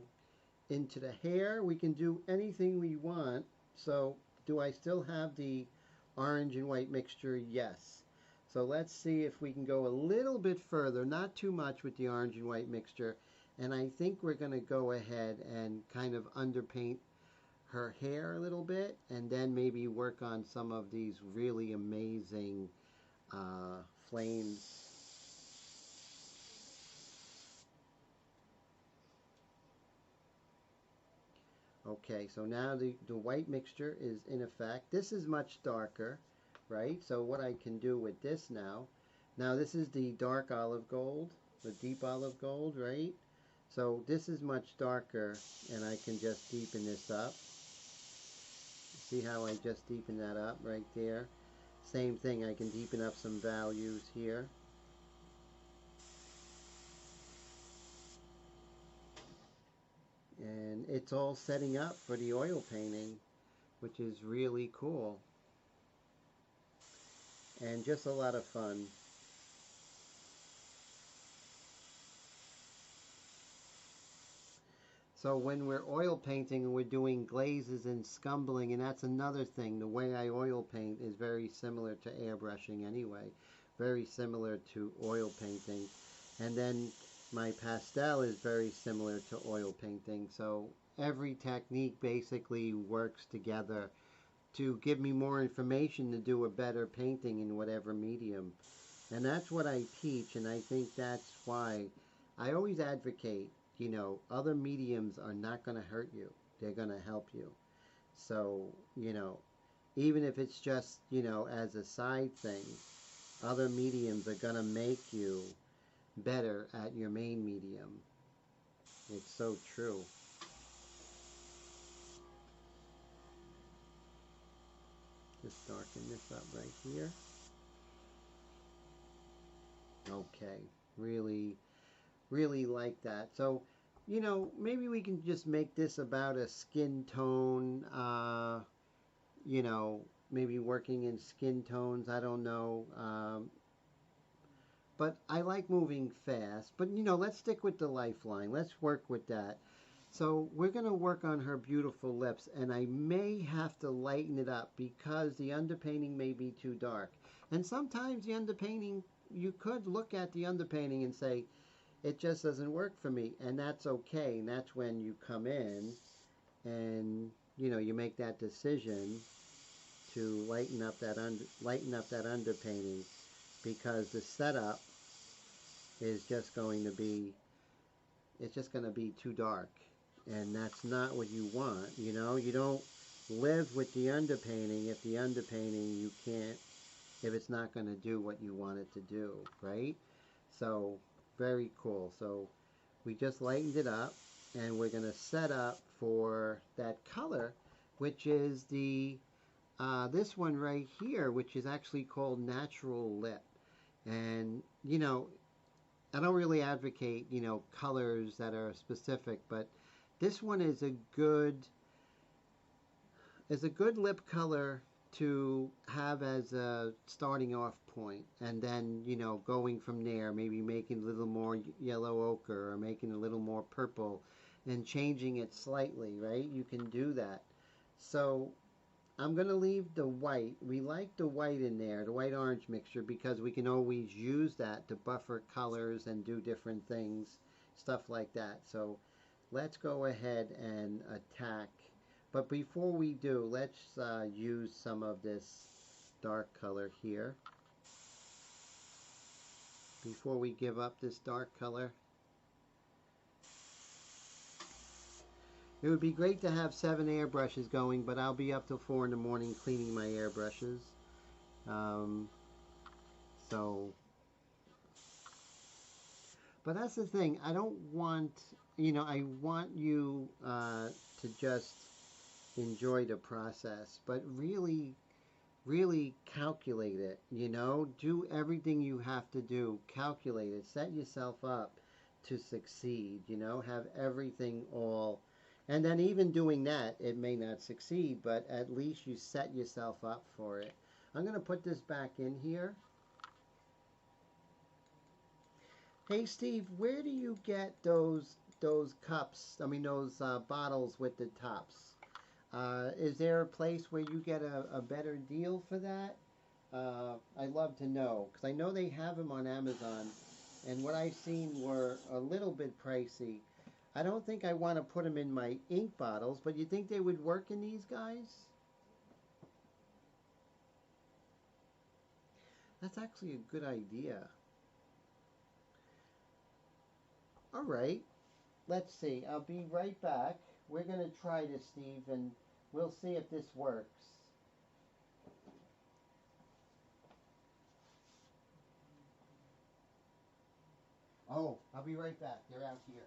into the hair? We can do anything we want. So do I still have the orange and white mixture? Yes. So let's see if we can go a little bit further, not too much with the orange and white mixture. And I think we're going to go ahead and kind of underpaint her hair a little bit, and then maybe work on some of these really amazing flames. Okay, so now the white mixture is in effect. This is much darker, right? So what I can do with this now this is the dark olive gold, the deep olive gold, right? So this is much darker, and I can just deepen this up. See how I just deepen that up right there? Same thing, I can deepen up some values here. And it's all setting up for the oil painting, which is really cool. And just a lot of fun. So when we're oil painting and we're doing glazes and scumbling, and that's another thing, the way I oil paint is very similar to airbrushing anyway. Very similar to oil painting. And then my pastel is very similar to oil painting. So every technique basically works together to give me more information to do a better painting in whatever medium. And that's what I teach, and I think that's why I always advocate, you know, other mediums are not going to hurt you. They're going to help you. So, you know, even if it's just, you know, as a side thing, other mediums are going to make you better at your main medium. It's so true. Just darken this up right here. Okay, really, really like that. So, you know, maybe we can just make this about a skin tone, you know, maybe working in skin tones, I don't know. But I like moving fast. But, you know, let's stick with the lifeline. Let's work with that. So we're going to work on her beautiful lips, and I may have to lighten it up because the underpainting may be too dark. And sometimes the underpainting, you could look at the underpainting and say, it just doesn't work for me, and that's okay. And that's when you come in and, you know, you make that decision to lighten up that underpainting, because the setup is just going to be, it's just going to be too dark, and that's not what you want. You know, you don't live with the underpainting if the underpainting you can't, if it's not going to do what you want it to do, right? So very cool. So we just lightened it up, and we're going to set up for that color, which is the this one right here, which is actually called Natural Lip. And, you know, I don't really advocate, you know, colors that are specific, but this one is a good lip color to have as a starting off point, and then, you know, going from there, maybe making a little more yellow ochre or making a little more purple, and changing it slightly, right? You can do that. So I'm going to leave the white. We like the white in there, the white orange mixture, because we can always use that to buffer colors and do different things, stuff like that. So let's go ahead and attack. But before we do, let's use some of this dark color here. Before we give up this dark color. It would be great to have 7 airbrushes going, but I'll be up till 4 in the morning cleaning my airbrushes. But that's the thing. I don't want, I want you to just enjoy the process, but really, really calculate it, do everything you have to do, calculate it, set yourself up to succeed, have everything all. And then even doing that, it may not succeed, but at least you set yourself up for it. I'm going to put this back in here. Hey Steve, where do you get those cups, those bottles with the tops? Is there a place where you get a better deal for that? I'd love to know, because I know they have them on Amazon, and what I've seen were a little bit pricey. I don't think I want to put them in my ink bottles, but you think they would work in these guys? That's actually a good idea. All right, let's see. I'll be right back. We're going to try this, Steve, and we'll see if this works. Oh, I'll be right back. They're out here.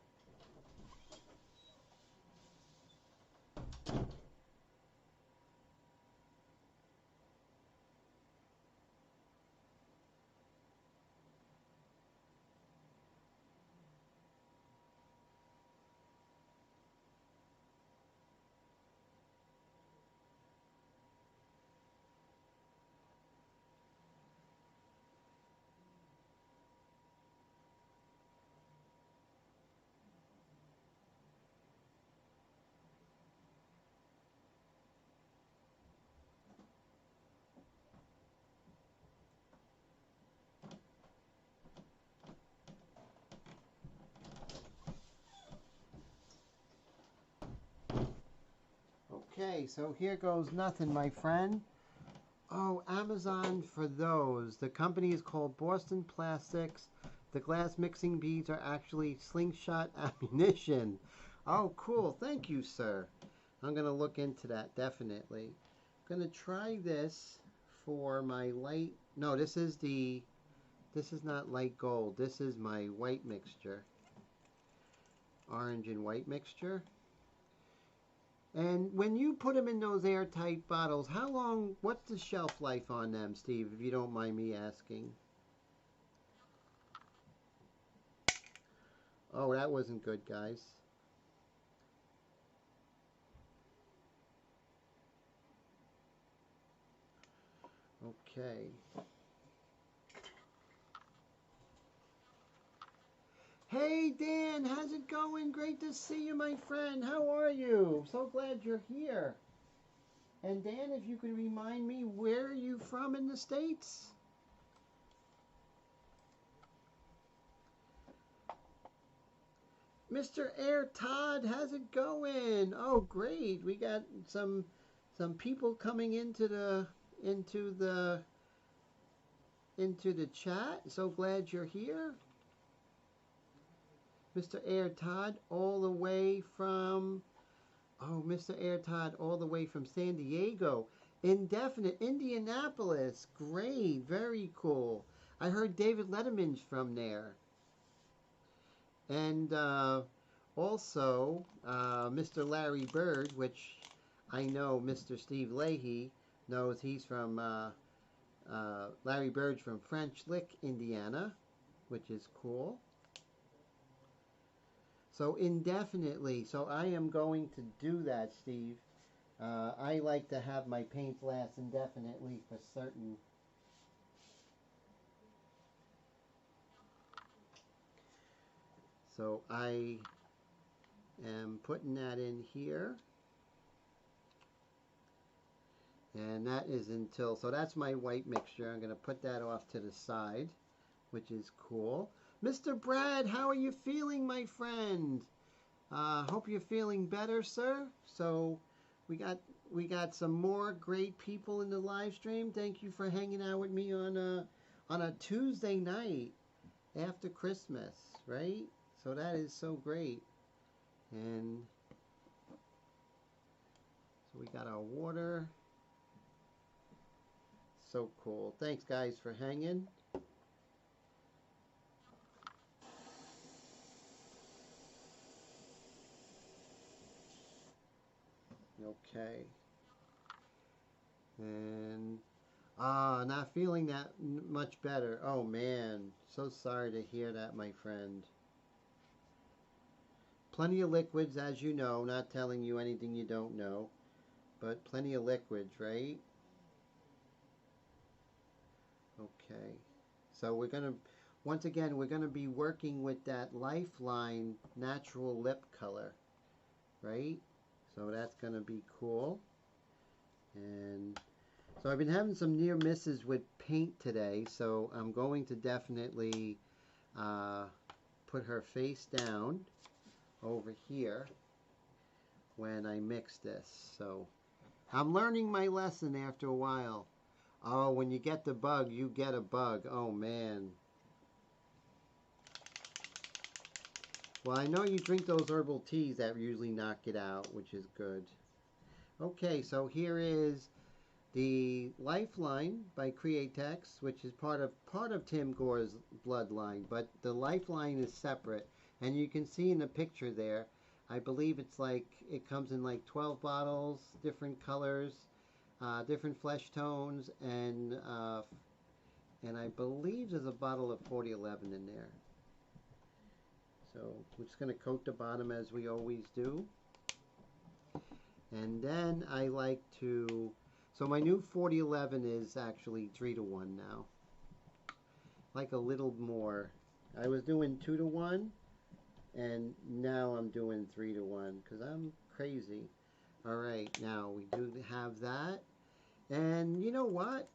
Okay, so here goes nothing, my friend. Oh, Amazon for those. The company is called Boston Plastics. The glass mixing beads are actually slingshot ammunition. Oh, cool. Thank you, sir. I'm going to look into that, definitely. I'm going to try this for my light. No, this is not light gold. This is my white mixture. Orange and white mixture. And when you put them in those airtight bottles, what's the shelf life on them, Steve, if you don't mind me asking? Oh, that wasn't good, guys. Okay. Hey, Dan, how's it going? Great to see you, my friend. How are you? So glad you're here. And Dan, if you could remind me, where are you from in the States? Mr. Air Todd, how's it going? Oh, great. We got some people coming into the chat. So glad you're here. Mr. Air Todd, all the way from Mr. Air Todd, all the way from San Diego. Indefinite, Indianapolis. Great, very cool. I heard David Letterman's from there. And also Mr. Larry Bird, which I know Mr. Steve Leahy knows. He's from Larry Bird's from French Lick, Indiana, which is cool. So indefinitely. So I am going to do that, Steve. I like to have my paints last indefinitely for certain. So I am putting that in here. And that is until, so that's my white mixture. I'm going to put that off to the side, which is cool. Mr. Brad, how are you feeling, my friend? Hope you're feeling better, sir. So we got some more great people in the live stream. Thank you for hanging out with me on a Tuesday night after Christmas, right? So that is so great. And so we got our water. So cool. Thanks, guys, for hanging. Okay. And not feeling that much better. Oh man, so sorry to hear that, my friend. Plenty of liquids, as you know, not telling you anything you don't know, but plenty of liquids, right? Okay. So we're going to, once again, we're going to be working with that Lifeline natural lip color, right? So that's going to be cool. And so I've been having some near misses with paint today, so I'm going to definitely put her face down over here when I mix this. So I'm learning my lesson after a while. Oh, when you get the bug, you get a bug. Oh, man. Well, I know you drink those herbal teas that usually knock it out, which is good. Okay, so here is the Lifeline by Createx, which is part of Tim Gore's bloodline, but the Lifeline is separate. And you can see in the picture there, I believe it's like, it comes in like 12 bottles, different colors, different flesh tones, and I believe there's a bottle of 4011 in there. So we're just going to coat the bottom as we always do. And then I like to, so my new 4011 is actually 3-to-1 now. Like a little more. I was doing 2-to-1, and now I'm doing 3-to-1 because I'm crazy. All right, now we do have that. And you know what?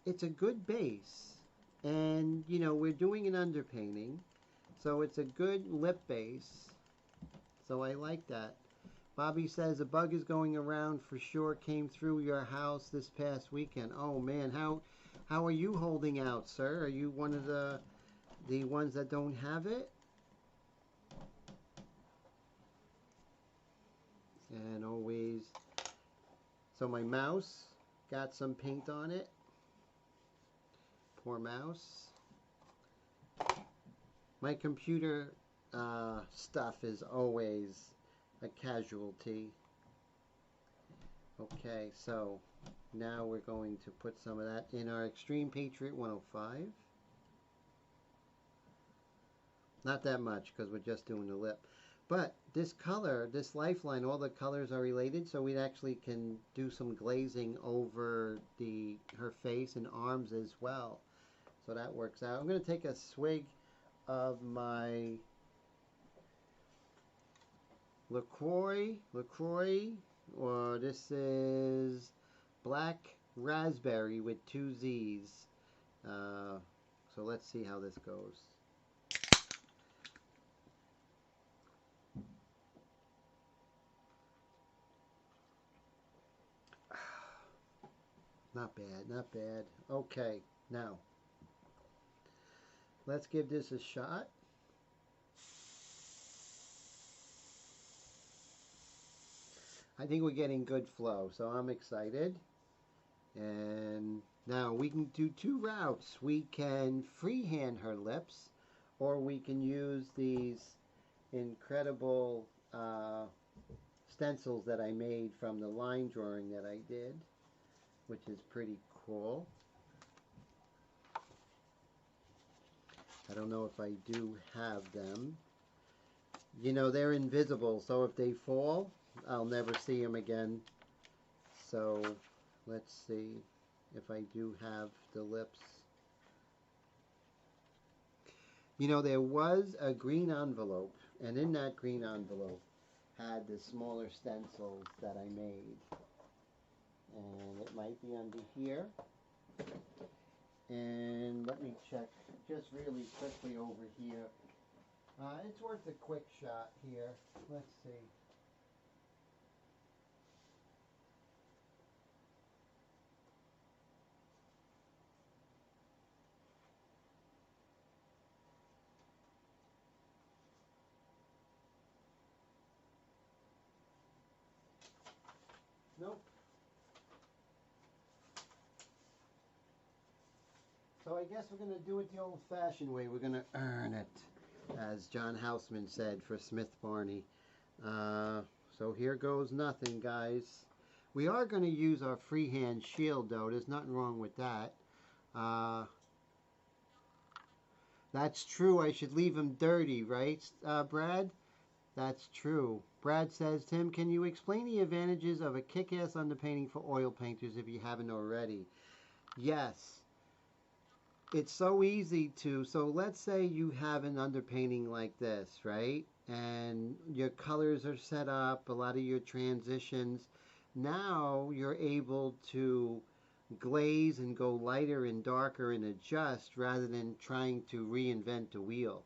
It's a good base. And, you know, we're doing an underpainting. So it's a good lip base. So I like that. Bobby says a bug is going around for sure. Came through your house this past weekend. Oh man, how are you holding out, sir? Are you one of the ones that don't have it? And always, so my mouse got some paint on it. Poor mouse. My computer stuff is always a casualty. Okay, so now we're going to put some of that in our Extreme Patriot 105. Not that much because we're just doing the lip. But this color, this Lifeline, all the colors are related, so we actually can do some glazing over her face and arms as well. So that works out. I'm going to take a swig of my LaCroix, or this is Black Raspberry with 2 Z's. So let's see how this goes. Not bad, not bad. Okay, now let's give this a shot. I think we're getting good flow, so I'm excited. And now we can do 2 routes. We can freehand her lips, or we can use these incredible stencils that I made from the line drawing that I did, which is pretty cool. I don't know if I do have them. You know, they're invisible, so if they fall, I'll never see them again. So let's see if I do have the lips. You know, there was a green envelope, and in that green envelope, had the smaller stencils that I made. And it might be under here. And let me check just really quickly over here. It's worth a quick shot here. Let's see. Nope. So I guess we're going to do it the old-fashioned way. We're going to earn it, as John Houseman said for Smith Barney. So here goes nothing, guys. We are going to use our freehand shield, though. There's nothing wrong with that. That's true. I should leave them dirty, right, Brad? That's true. Brad says, Tim, can you explain the advantages of a kick-ass underpainting for oil painters if you haven't already? Yes. It's so easy to, so let's say you have an underpainting like this, right? And your colors are set up, a lot of your transitions. Now you're able to glaze and go lighter and darker and adjust rather than trying to reinvent the wheel.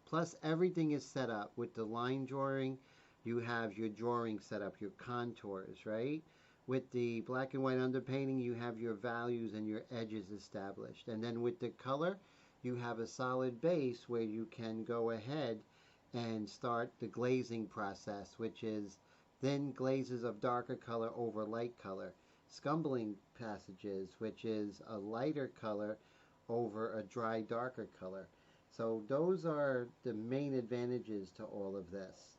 Plus everything is set up with the line drawing. You have your drawing set up, your contours, right? With the black and white underpainting, you have your values and your edges established. And then with the color, you have a solid base where you can go ahead and start the glazing process, which is thin glazes of darker color over light color. Scumbling passages, which is a lighter color over a dry, darker color. So those are the main advantages to all of this.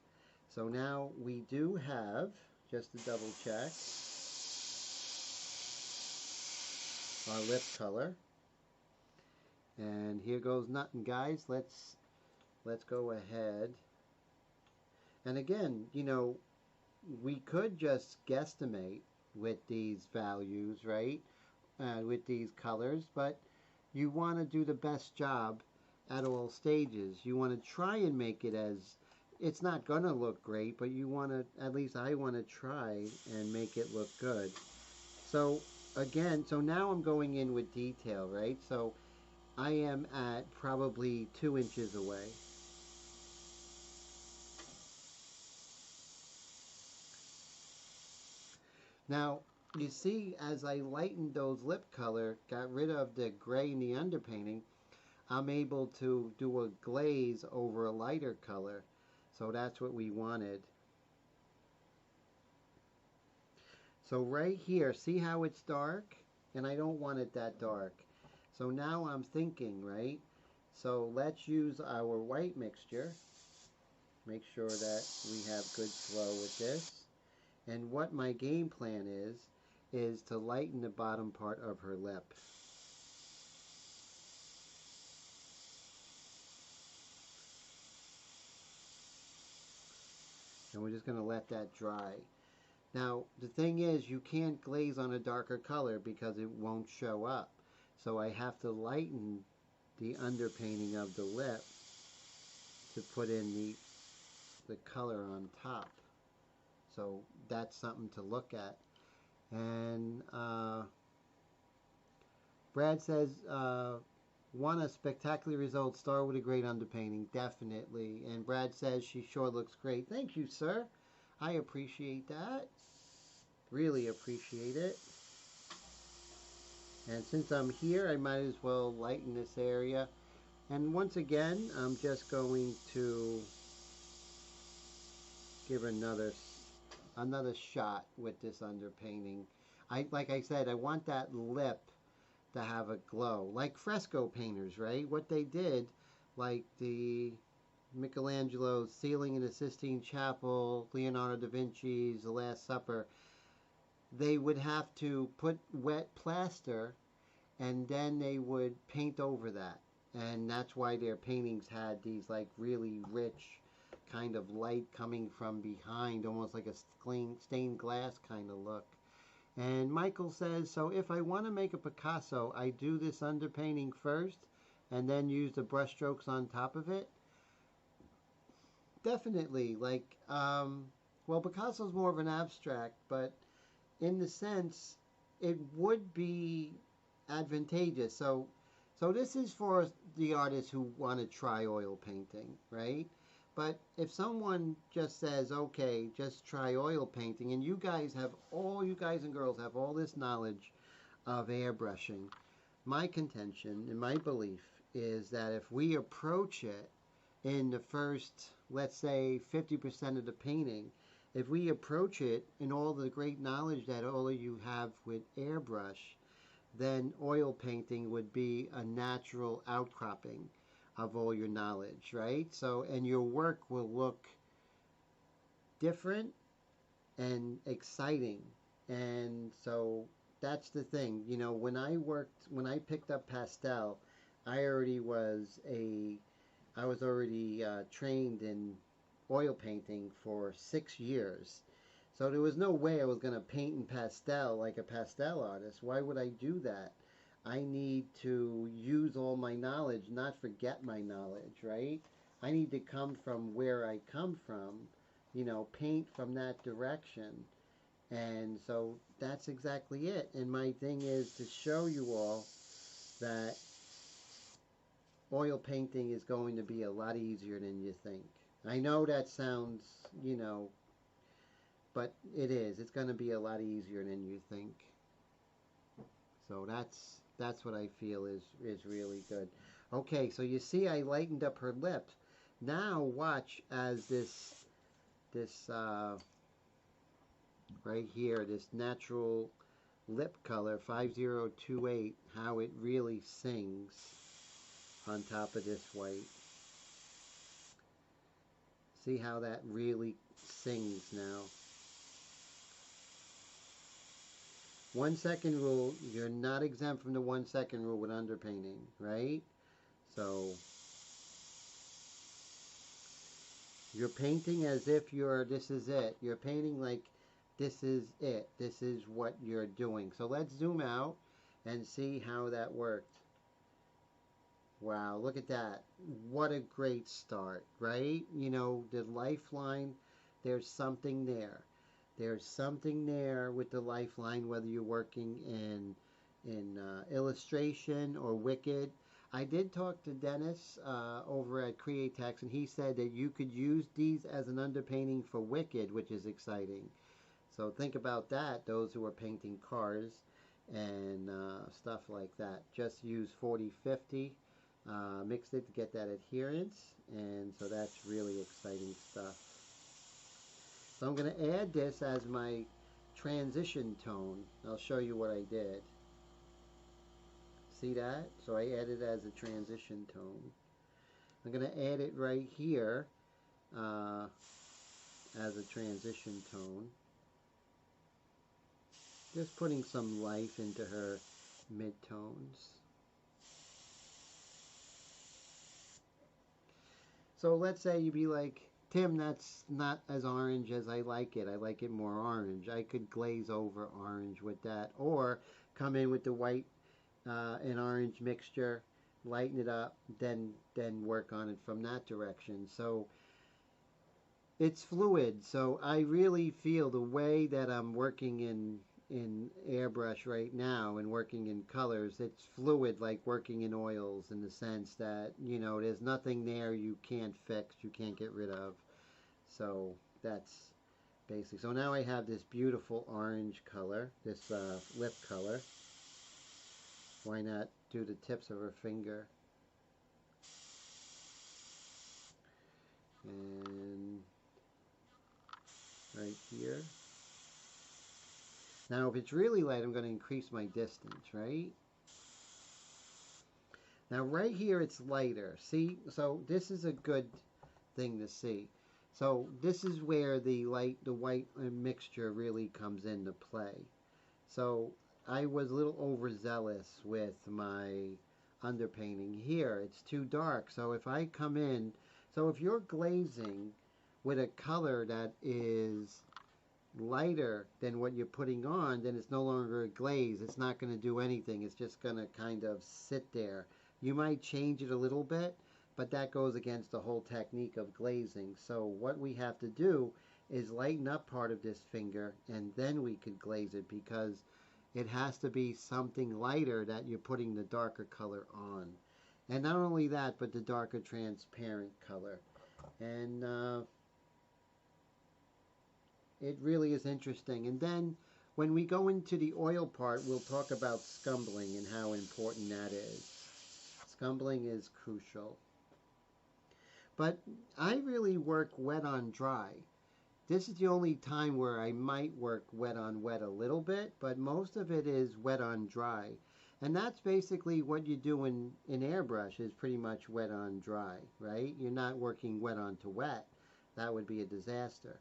So now we do have, just to double check, our lip color. And here goes nothing, guys. Let's go ahead. And again, you know, we could just guesstimate with these values, right? With these colors, but you want to do the best job at all stages. You want to try and make it as, it's not going to look great, but you want to, at least I want to try and make it look good. So again, so now I'm going in with detail, right? So I am at probably 2 inches away. Now, you see, as I lightened those lip color, got rid of the gray in the underpainting, I'm able to do a glaze over a lighter color. So that's what we wanted. So right here, see how it's dark? And I don't want it that dark. So now I'm thinking, right? So let's use our white mixture. Make sure that we have good flow with this. And what my game plan is to lighten the bottom part of her lip. And we're just going to let that dry. Now, the thing is, you can't glaze on a darker color because it won't show up. So I have to lighten the underpainting of the lip to put in the color on top. So that's something to look at. And Brad says, want a spectacular result, start with a great underpainting. Definitely. And Brad says she sure looks great. Thank you, sir. I appreciate that. Really appreciate it. And since I'm here, I might as well lighten this area. And once again, I'm just going to give another shot with this underpainting. Like I said, I want that lip to have a glow, like fresco painters, right? What they did, like the Michelangelo's Ceiling in the Sistine Chapel, Leonardo da Vinci's The Last Supper, they would have to put wet plaster and then they would paint over that. And that's why their paintings had these like really rich kind of light coming from behind, almost like a stained glass kind of look. And Michael says, so if I want to make a Picasso, I do this underpainting first and then use the brush strokes on top of it? Definitely. Like, Well, Picasso's more of an abstract, but in the sense, it would be advantageous. So this is for the artists who want to try oil painting, right? But if someone just says, okay, just try oil painting, and you guys and girls have all this knowledge of airbrushing, my contention and my belief is that if we approach it in the first, let's say, 50% of the painting, if we approach it in all the great knowledge that all of you have with airbrush, then oil painting would be a natural outcropping of all your knowledge, right? So, and your work will look different and exciting. And so that's the thing. You know, when I picked up pastel, I was already trained in oil painting for 6 years. So there was no way I was going to paint in pastel like a pastel artist. Why would I do that? I need to use all my knowledge, not forget my knowledge, right? I need to come from where I come from, you know, paint from that direction. And so that's exactly it. And my thing is to show you all that oil painting is going to be a lot easier than you think. I know that sounds, you know, but it is. It's going to be a lot easier than you think. So that's what I feel is really good. Okay, so you see I lightened up her lips. Now watch as this right here, this natural lip color 5028, how it really sings on top of this white. See how that really sings now. 1 second rule, you're not exempt from the 1 second rule with underpainting, right? So you're painting as if this is it. You're painting like this is it. This is what you're doing. So let's zoom out and see how that worked. Wow, look at that. What a great start, right? You know, the lifeline, there's something there. There's something there with the lifeline, whether you're working in illustration or Wicked. I did talk to Dennis over at Createx, and he said that you could use these as an underpainting for Wicked, which is exciting. So think about that, those who are painting cars and stuff like that. Just use 40-50, mix it to get that adherence, and so that's really exciting stuff. So I'm going to add this as my transition tone. I'll show you what I did. See that? So I added it as a transition tone. I'm going to add it right here as a transition tone. Just putting some life into her mid-tones. So let's say you'd be like, Tim, that's not as orange as I like it. I like it more orange. I could glaze over orange with that, or come in with the white and orange mixture, lighten it up, then work on it from that direction. So it's fluid. So I really feel the way that I'm working in airbrush right now and working in colors, it's fluid, like working in oils, in the sense that, you know, there's nothing there you can't fix, you can't get rid of. So that's basic. So now I have this beautiful orange color, this lip color. Why not do the tips of her finger? And right here. Now if it's really light, I'm going to increase my distance, right? Now right here it's lighter. See? So this is a good thing to see. So this is where the white mixture really comes into play. So I was a little overzealous with my underpainting here. It's too dark. So if I come in, so if you're glazing with a color that is lighter than what you're putting on, then it's no longer a glaze. It's not going to do anything. It's just going to kind of sit there. You might change it a little bit, but that goes against the whole technique of glazing. So what we have to do is lighten up part of this finger and then we could glaze it, because it has to be something lighter that you're putting the darker color on. And not only that, but the darker transparent color. And it really is interesting. And then when we go into the oil part, we'll talk about scumbling and how important that is. Scumbling is crucial. But I really work wet on dry. This is the only time where I might work wet on wet a little bit, but most of it is wet on dry. And that's basically what you do in Airbrush, is pretty much wet on dry, right? You're not working wet on to wet. That would be a disaster.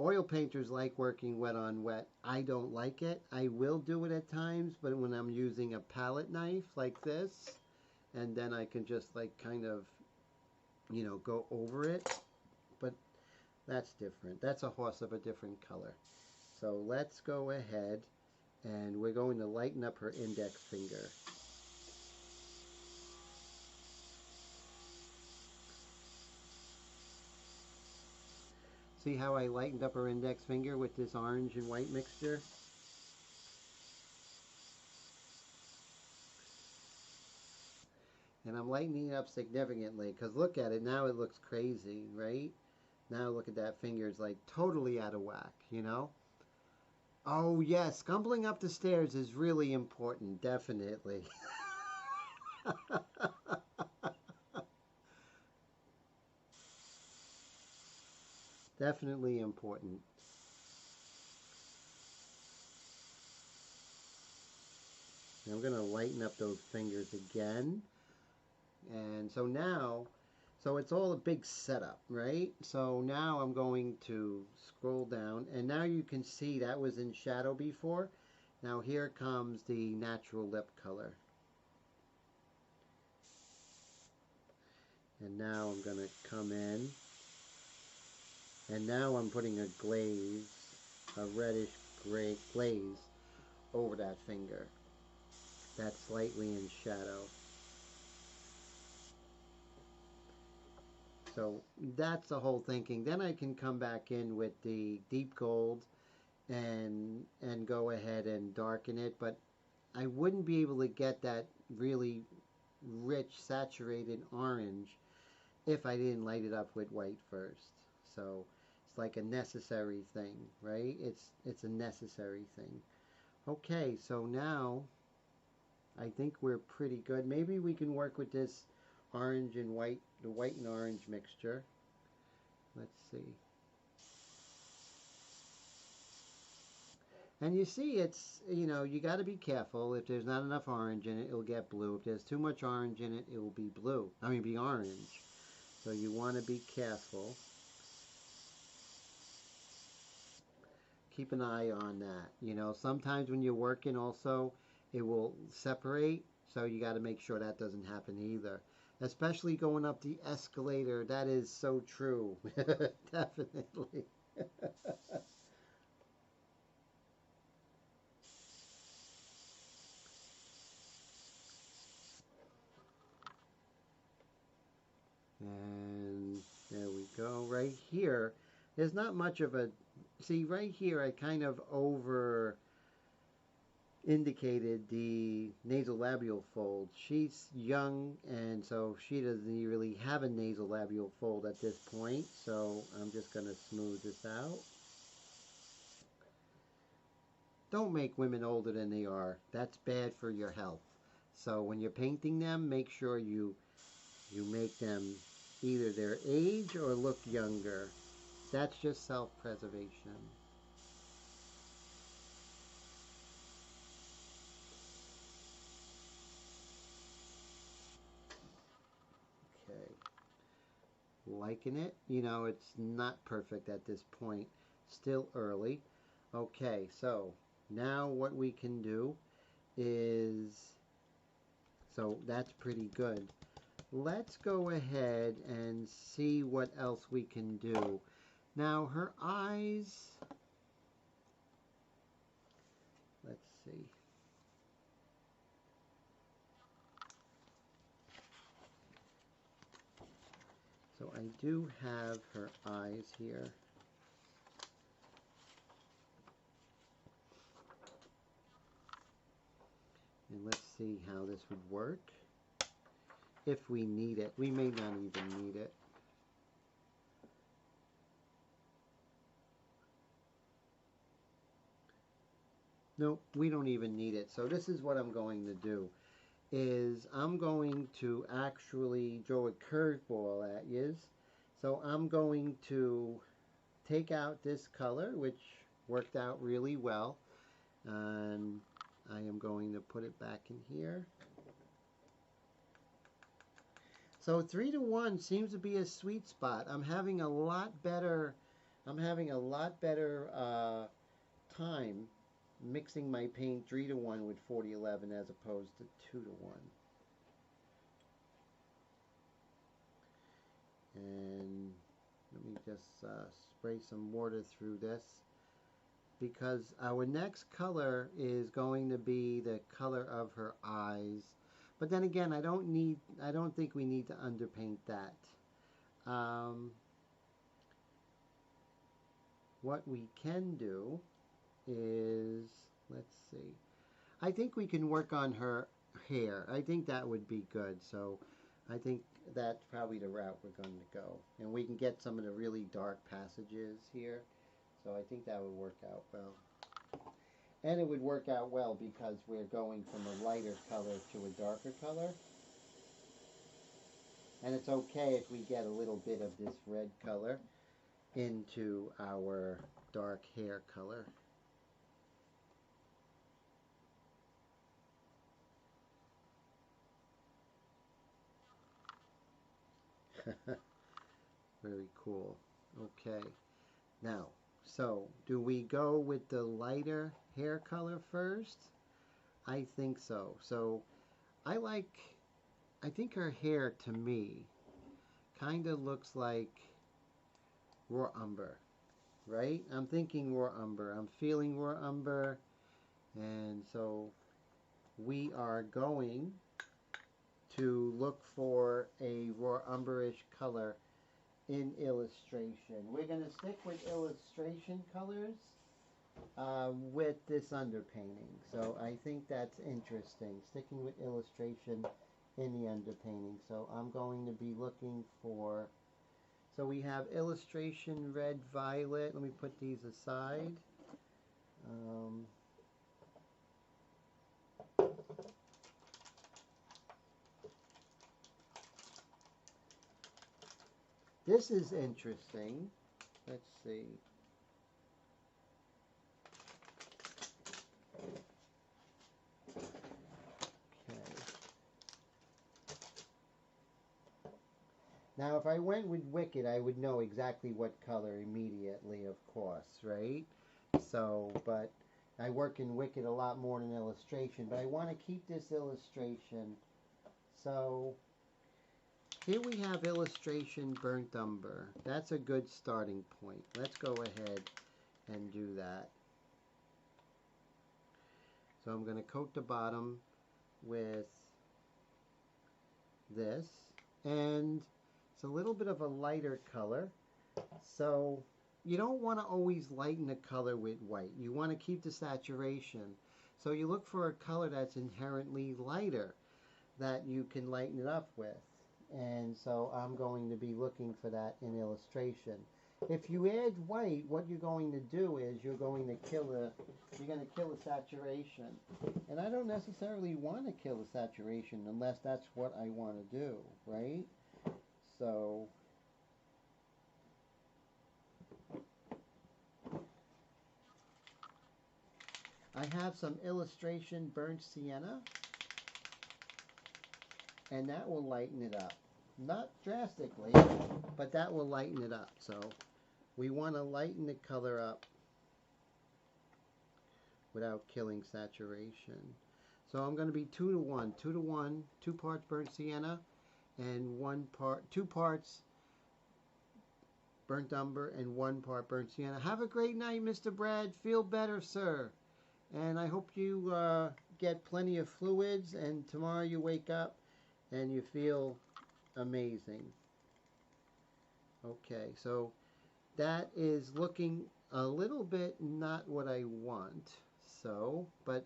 Oil painters like working wet on wet. I don't like it. I will do it at times, but when I'm using a palette knife like this, and then I can just like kind of, you know, go over it. But that's different. That's a horse of a different color. So let's go ahead and we're going to lighten up her index finger. See how I lightened up her index finger with this orange and white mixture? And I'm lightening it up significantly, because look at it, now it looks crazy, right? Now look at that finger, it's like totally out of whack, you know? Oh yes, scumbling up the stairs is really important, definitely. Definitely important. And I'm going to lighten up those fingers again. And so now, so it's all a big setup, right? So now I'm going to scroll down, and now you can see that was in shadow before. Now here comes the natural lip color. And now I'm going to come in, and now I'm putting a glaze, a reddish gray glaze over that finger. That's slightly in shadow. So that's the whole thinking. Then I can come back in with the deep gold and go ahead and darken it, but I wouldn't be able to get that really rich saturated orange if I didn't light it up with white first. So it's like a necessary thing, right? It's a necessary thing. Okay, so now I think we're pretty good. Maybe we can work with this orange and white, the white and orange mixture. Let's see. And you see, it's, you know, you got to be careful. If there's not enough orange in it, it'll get blue. If there's too much orange in it, it will be blue. I mean, be orange. So you want to be careful. Keep an eye on that. You know, sometimes when you're working also, it will separate. So you got to make sure that doesn't happen either. Especially going up the escalator. That is so true. Definitely. And there we go. Right here, there's not much of a, see right here I kind of over indicated the nasolabial fold. She's young, and so she doesn't really have a nasolabial fold at this point, so I'm just going to smooth this out. Don't make women older than they are. That's bad for your health. So when you're painting them, make sure you make them either their age or look younger. That's just self-preservation. Okay. Liking it. You know, it's not perfect at this point. Still early. Okay, so now what we can do is, so that's pretty good. Let's go ahead and see what else we can do. Now her eyes, let's see. So I do have her eyes here. see how this would work. If we need it. We may not even need it. Nope, we don't even need it. So this is what I'm going to do. Is I'm going to actually draw a curveball at you. So I'm going to take out this color, which worked out really well. And I am going to put it back in here. So 3-to-1 seems to be a sweet spot. I'm having a lot better time mixing my paint 3-to-1 with 4011 as opposed to 2-to-1. And let me just spray some water through this, because our next color is going to be the color of her eyes. But then again, I don't think we need to underpaint that. What we can do is, let's see, I think we can work on her hair. I think that would be good. So I think that's probably the route we're going to go. And we can get some of the really dark passages here. So I think that would work out well. And it would work out well because we're going from a lighter color to a darker color. And it's okay if we get a little bit of this red color into our dark hair color. Very cool. Okay. Now, so do we go with the lighter hair color first? I think so. So I think her hair, to me, kind of looks like raw umber, right? I'm thinking raw umber. I'm feeling raw umber. And so we are going to look for a raw umberish color in illustration. We're going to stick with illustration colors with this underpainting. So I think that's interesting, sticking with illustration in the underpainting. So I'm going to be looking for, so we have illustration red, violet. Let me put these aside. This is interesting. Let's see. Now, if I went with Wicked, I would know exactly what color immediately, of course, right? So, but I work in Wicked a lot more than illustration, but I want to keep this illustration. So, here we have illustration burnt umber. That's a good starting point. Let's go ahead and do that. So I'm going to coat the bottom with this, and it's a little bit of a lighter color. So you don't want to always lighten the color with white. You want to keep the saturation. So you look for a color that's inherently lighter that you can lighten it up with. And so I'm going to be looking for that in illustration. If you add white, what you're going to do is you're going to kill the saturation. And I don't necessarily want to kill the saturation unless that's what I want to do, right? So I have some illustration burnt sienna, and that will lighten it up. Not drastically, but that will lighten it up. So we want to lighten the color up without killing saturation. So I'm going to be 2-to-1, 2-to-1, 2 parts burnt sienna, and 2 parts burnt umber and 1 part burnt sienna. Have a great night, Mr. Brad. Feel better, sir. And I hope you get plenty of fluids, and tomorrow you wake up and you feel amazing. Okay, so that is looking a little bit not what I want. So, but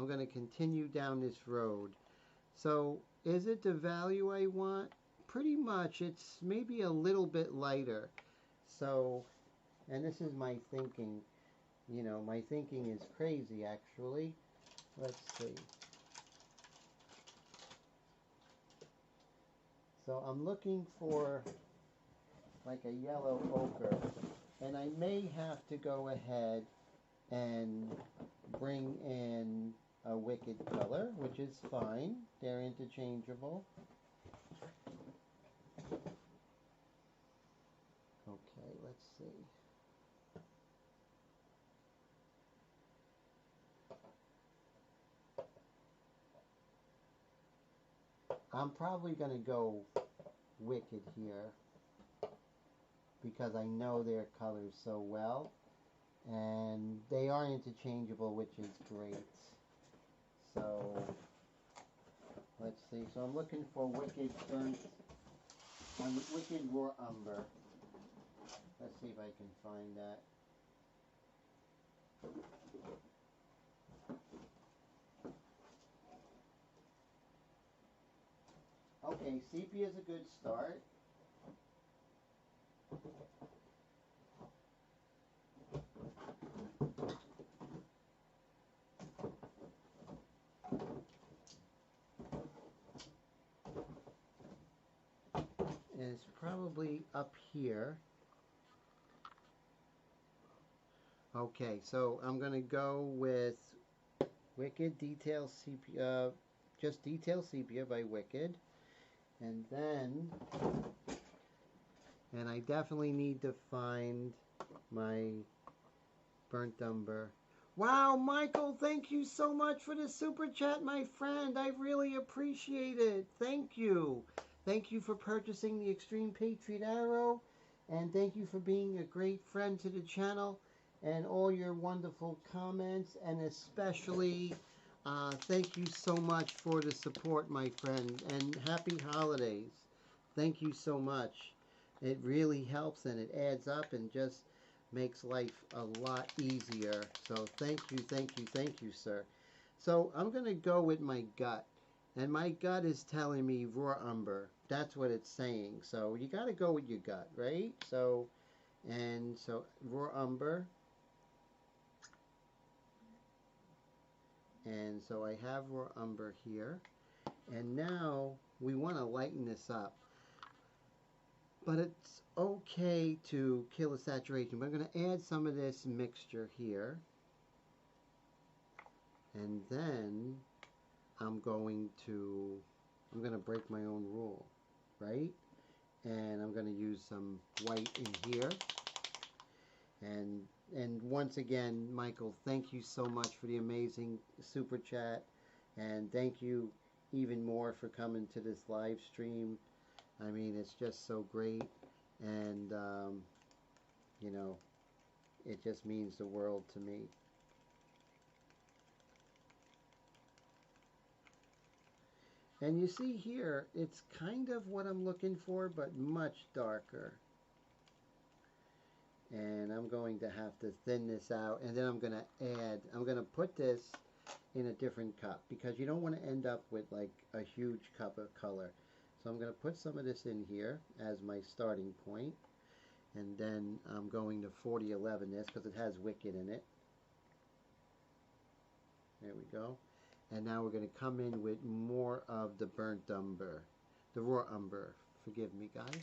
I'm going to continue down this road. So is it the value I want? Pretty much. It's maybe a little bit lighter. So, and this is my thinking. You know, my thinking is crazy actually. Let's see. So I'm looking for like a yellow ochre, and I may have to go ahead and bring in a wicked color, which is fine. They're interchangeable. Okay, let's see. I'm probably going to go wicked here because I know their colors so well, and they are interchangeable, which is great. So let's see. So I'm looking for wicked burnt, wicked raw umber. Let's see if I can find that. Okay, sepia is a good start. And it's probably up here. Okay, so I'm going to go with Wicked Detail Sepia, just Detail Sepia by Wicked. And then, and I definitely need to find my burnt umber. Wow, Michael, thank you so much for the super chat, my friend. I really appreciate it. Thank you. Thank you for purchasing the Extreme Patriot Arrow. And thank you for being a great friend to the channel and all your wonderful comments. And especially, thank you so much for the support, my friend. And happy holidays. Thank you so much. It really helps and it adds up and just makes life a lot easier. So thank you, sir. So I'm going to go with my gut. And my gut is telling me raw umber. That's what it's saying. So you got to go with your gut, right? So, and so raw umber. And so I have raw umber here. And now we want to lighten this up. But it's okay to kill the saturation. We're going to add some of this mixture here. And then I'm going to break my own rule, right? And I'm going to use some white in here. And once again, Michael, thank you so much for the amazing super chat. And thank you even more for coming to this live stream. I mean, it's just so great, and you know, it just means the world to me. And you see here, it's kind of what I'm looking for, but much darker. And I'm going to have to thin this out, and then I'm going to put this in a different cup, because you don't want to end up with like a huge cup of color. So I'm going to put some of this in here as my starting point. And then I'm going to 4011 this because it has wicked in it. There we go. And now we're going to come in with more of the burnt umber. The raw umber. Forgive me, guys.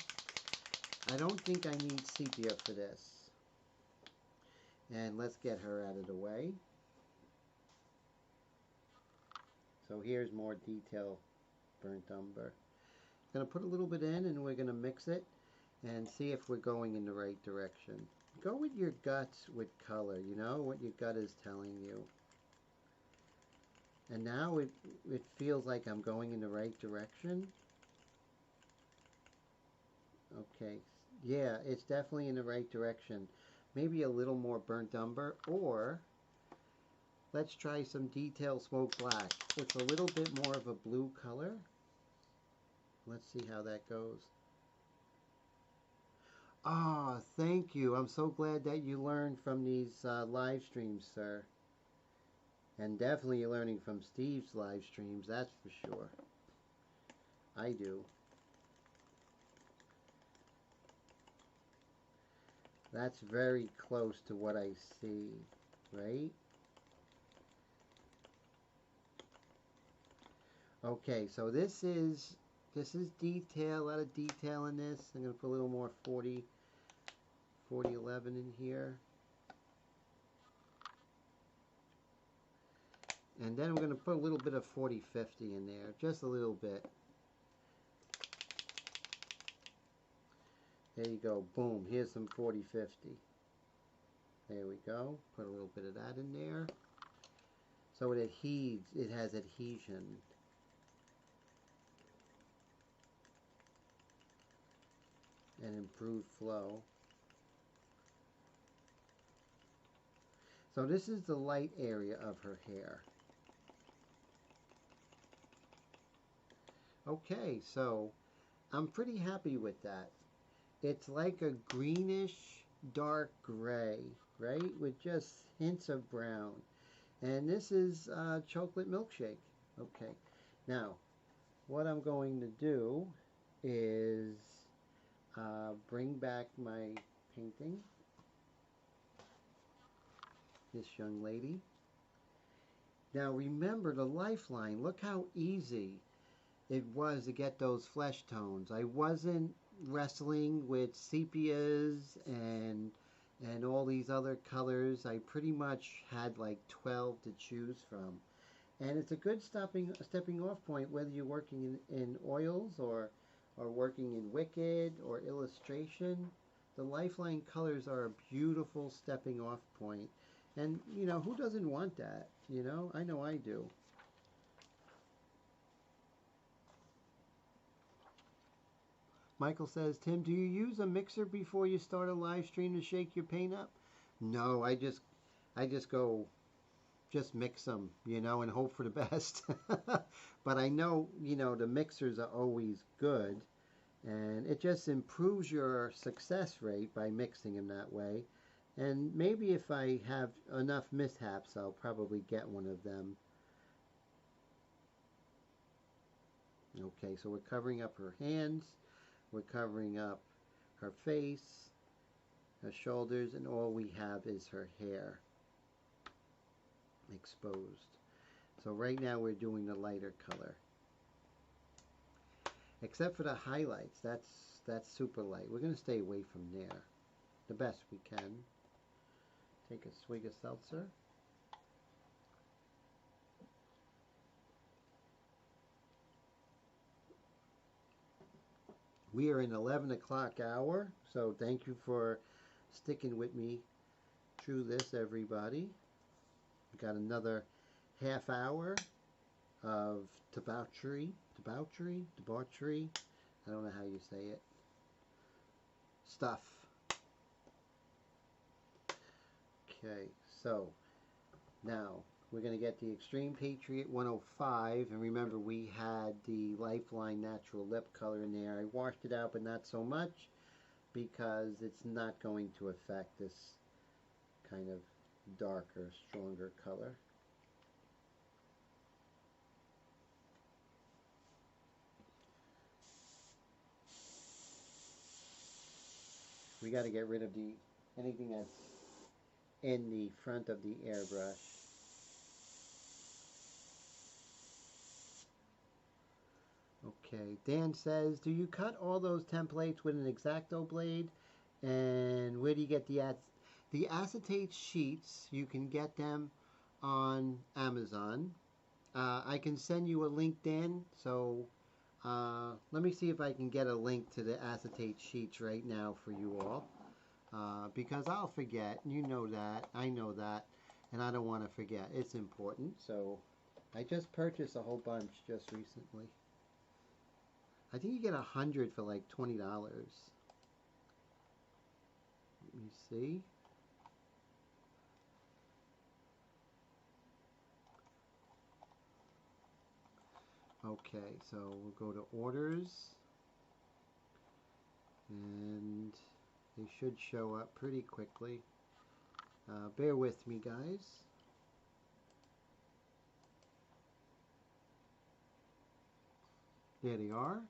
I don't think I need sepia for this. And let's get her out of the way. So here's more detail burnt umber. Going to put a little bit in and we're going to mix it and see if we're going in the right direction. Go with your guts with color, you know, what your gut is telling you. And now it feels like I'm going in the right direction. Okay, yeah, it's definitely in the right direction. Maybe a little more burnt umber, or let's try some detail smoke black. It's a little bit more of a blue color. Let's see how that goes. Ah, thank you. I'm so glad that you learned from these live streams, sir. And definitely you're learning from Steve's live streams, that's for sure. I do. That's very close to what I see, right? Okay, so this is detail, a lot of detail in this. I'm going to put a little more 4011 in here. And then we're going to put a little bit of 4050 in there, just a little bit. There you go, boom, here's some 4050. There we go, put a little bit of that in there. So it adhedes, it has adhesion. And improved flow. So this is the light area of her hair. Okay, so I'm pretty happy with that. It's like a greenish dark gray, right? With just hints of brown. And this is chocolate milkshake. Okay, now what I'm going to do is bring back my painting. This young lady. Now remember the lifeline. Look how easy it was to get those flesh tones. I wasn't wrestling with sepias and all these other colors. I pretty much had like 12 to choose from. And it's a good stepping off point whether you're working in oils or working in Wicked or illustration. The lifeline colors are a beautiful stepping off point. And, you know, who doesn't want that? You know I do. Michael says, Tim, do you use a mixer before you start a live stream to shake your paint up? No, I just go, just mix them, you know, and hope for the best. But I know, you know, the mixers are always good. And it just improves your success rate by mixing them that way. And maybe if I have enough mishaps, I'll probably get one of them. Okay, so we're covering up her hands. We're covering up her face, her shoulders, and all we have is her hair exposed. So right now we're doing the lighter color. Except for the highlights, that's super light. We're going to stay away from there the best we can. Take a swig of seltzer. We are in 11 o'clock hour, so thank you for sticking with me through this, everybody. We got another half hour of debauchery. I don't know how you say it. Stuff. Okay, so now we're going to get the Extreme Patriot 105, and remember we had the Lifeline Natural Lip color in there. I washed it out, but not so much, because it's not going to affect this kind of darker, stronger color. We got to get rid of anything that's in the front of the airbrush. Okay, Dan says, do you cut all those templates with an X-Acto blade? And where do you get the acetate sheets? You can get them on Amazon. I can send you a link, Dan. So let me see if I can get a link to the acetate sheets right now for you all. Because I'll forget. You know that. I know that. And I don't want to forget. It's important. So I just purchased a whole bunch just recently. I think you get 100 for like $20. Let me see. Okay, so we'll go to orders. And they should show up pretty quickly. Bear with me, guys. There they are.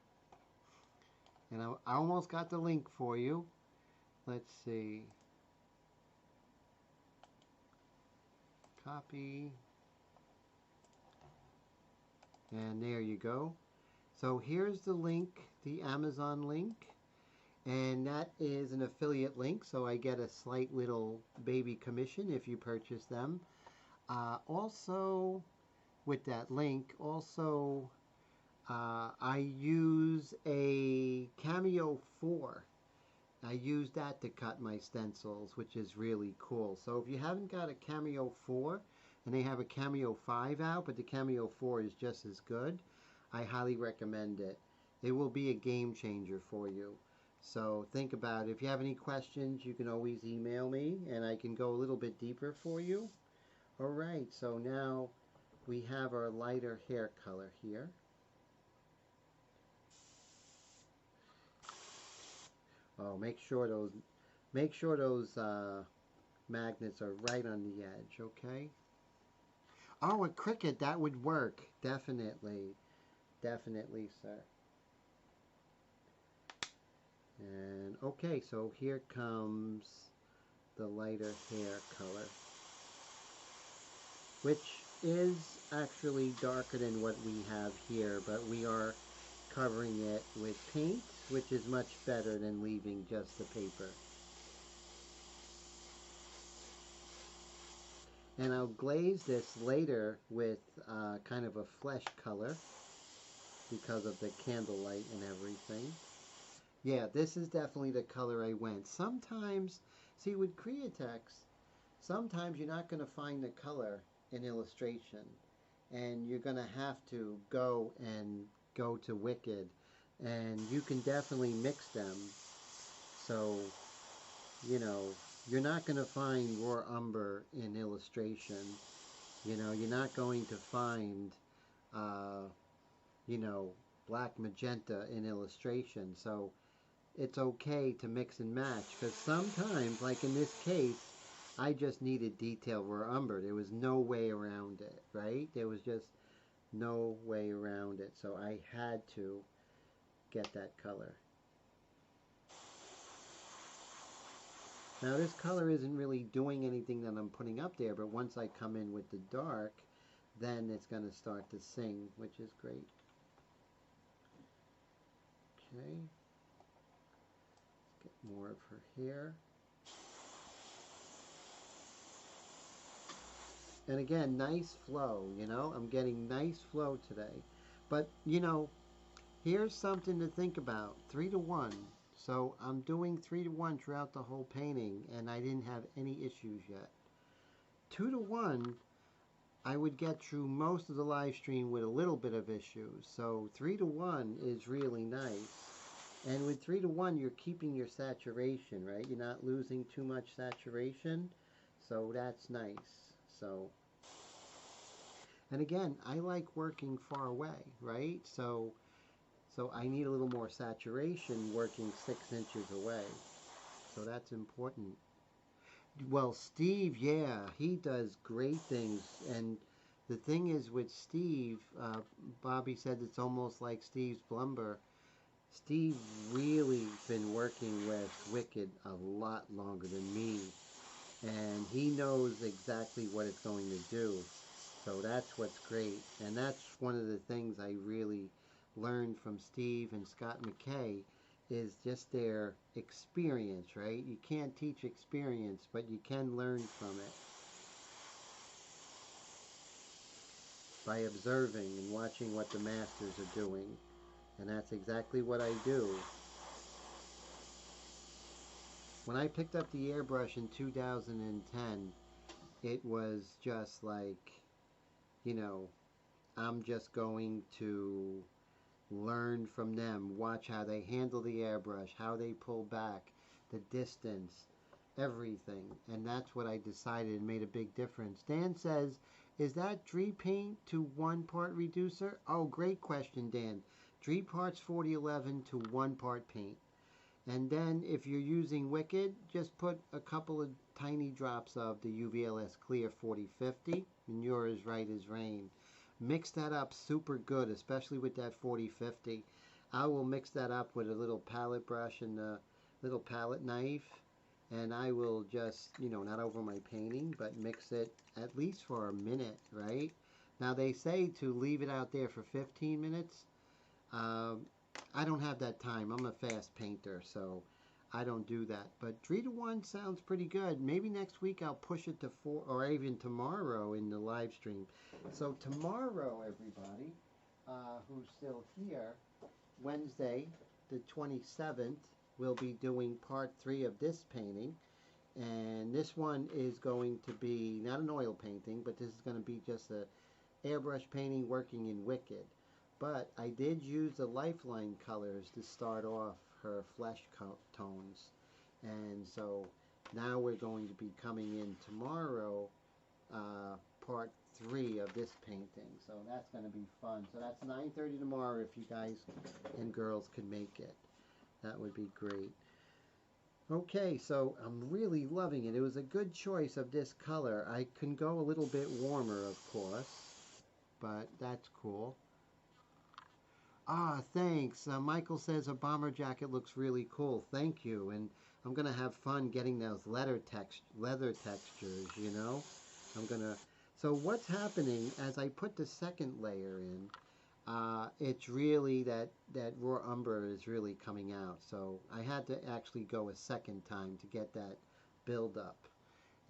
And I almost got the link for you. Let's see. Copy. And there you go. So here's the link, the Amazon link. And that is an affiliate link, so I get a slight little baby commission if you purchase them. Also, with that link, I use a Cameo 4. I use that to cut my stencils, which is really cool. So if you haven't got a Cameo 4, and they have a Cameo 5 out, but the Cameo 4 is just as good, I highly recommend it. It will be a game changer for you. So think about it. If you have any questions, you can always email me, and I can go a little bit deeper for you. All right, so now we have our lighter hair color here. Oh, make sure those magnets are right on the edge, okay? Oh, a Cricut, that would work. Definitely. Definitely, sir. And okay, so here comes the lighter hair color, which is actually darker than what we have here, but we are covering it with paint, which is much better than leaving just the paper. And I'll glaze this later with kind of a flesh color because of the candlelight and everything. Yeah, this is definitely the color I went. Sometimes, see with Createx, sometimes you're not going to find the color in illustration. And you're going to have to go to Wicked. And you can definitely mix them. So, you know, you're not going to find raw umber in illustration. You know, you're not going to find, you know, black magenta in illustration. So it's okay to mix and match, because sometimes, like in this case, I just needed detail raw umber. There was no way around it, right? There was just no way around it. So I had to get that color. Now this color isn't really doing anything that I'm putting up there, but once I come in with the dark, then it's going to start to sing, which is great. Okay. Let's get more of her hair. And again, nice flow, you know, I'm getting nice flow today. But, you know, here's something to think about, 3 to 1. So I'm doing 3 to 1 throughout the whole painting, and I didn't have any issues yet. 2 to 1, I would get through most of the live stream with a little bit of issues. So 3 to 1 is really nice. And with 3 to 1, you're keeping your saturation, right? You're not losing too much saturation. So that's nice. So, and again, I like working far away, right? So I need a little more saturation working 6 inches away. So that's important. Well, Steve, yeah, he does great things. And the thing is with Steve, Bobby said it's almost like Steve's Blumber. Steve really been working with Wicked a lot longer than me. And he knows exactly what it's going to do. So that's what's great. And that's one of the things I really learned from Steve and Scott McKay, is just their experience, right? You can't teach experience, but you can learn from it by observing and watching what the masters are doing. And that's exactly what I do. When I picked up the airbrush in 2010, it was just like, you know, I'm just going to learn from them, watch how they handle the airbrush, how they pull back, the distance, everything. And that's what I decided and made a big difference. Dan says, is that 3 paint to 1 part reducer? Oh, great question, Dan. 3 parts 4011 to 1 part paint. And then if you're using Wicked, just put a couple of tiny drops of the UVLS Clear 4050, and you're as right as rain. mix that up super good, especially with that 40-50. I will mix that up with a little palette brush and a little palette knife, and I will just, not over my painting, but mix it at least for a minute, right? Now they say to leave it out there for 15 minutes. I don't have that time. I'm a fast painter, so I don't do that. But 3 to 1 sounds pretty good. Maybe next week I'll push it to 4, or even tomorrow in the live stream. So tomorrow, everybody who's still here, Wednesday the 27th, we'll be doing part 3 of this painting. And this one is going to be not an oil painting, but this is going to be just a airbrush painting working in Wicked. But I did use the Lifeline colors to start off her flesh tones. And so now we're going to be coming in tomorrow, part 3 of this painting. So that's going to be fun. So that's 9:30 tomorrow if you guys and girls could make it. That would be great. Okay, so I'm really loving it. It was a good choice of this color. I can go a little bit warmer, of course, but that's cool. Ah, thanks. Michael says a bomber jacket looks really cool. Thank you. And I'm going to have fun getting those leather textures, I'm going to... So what's happening as I put the second layer in, it's really that raw umber is really coming out. So I had to actually go a second time to get that build up.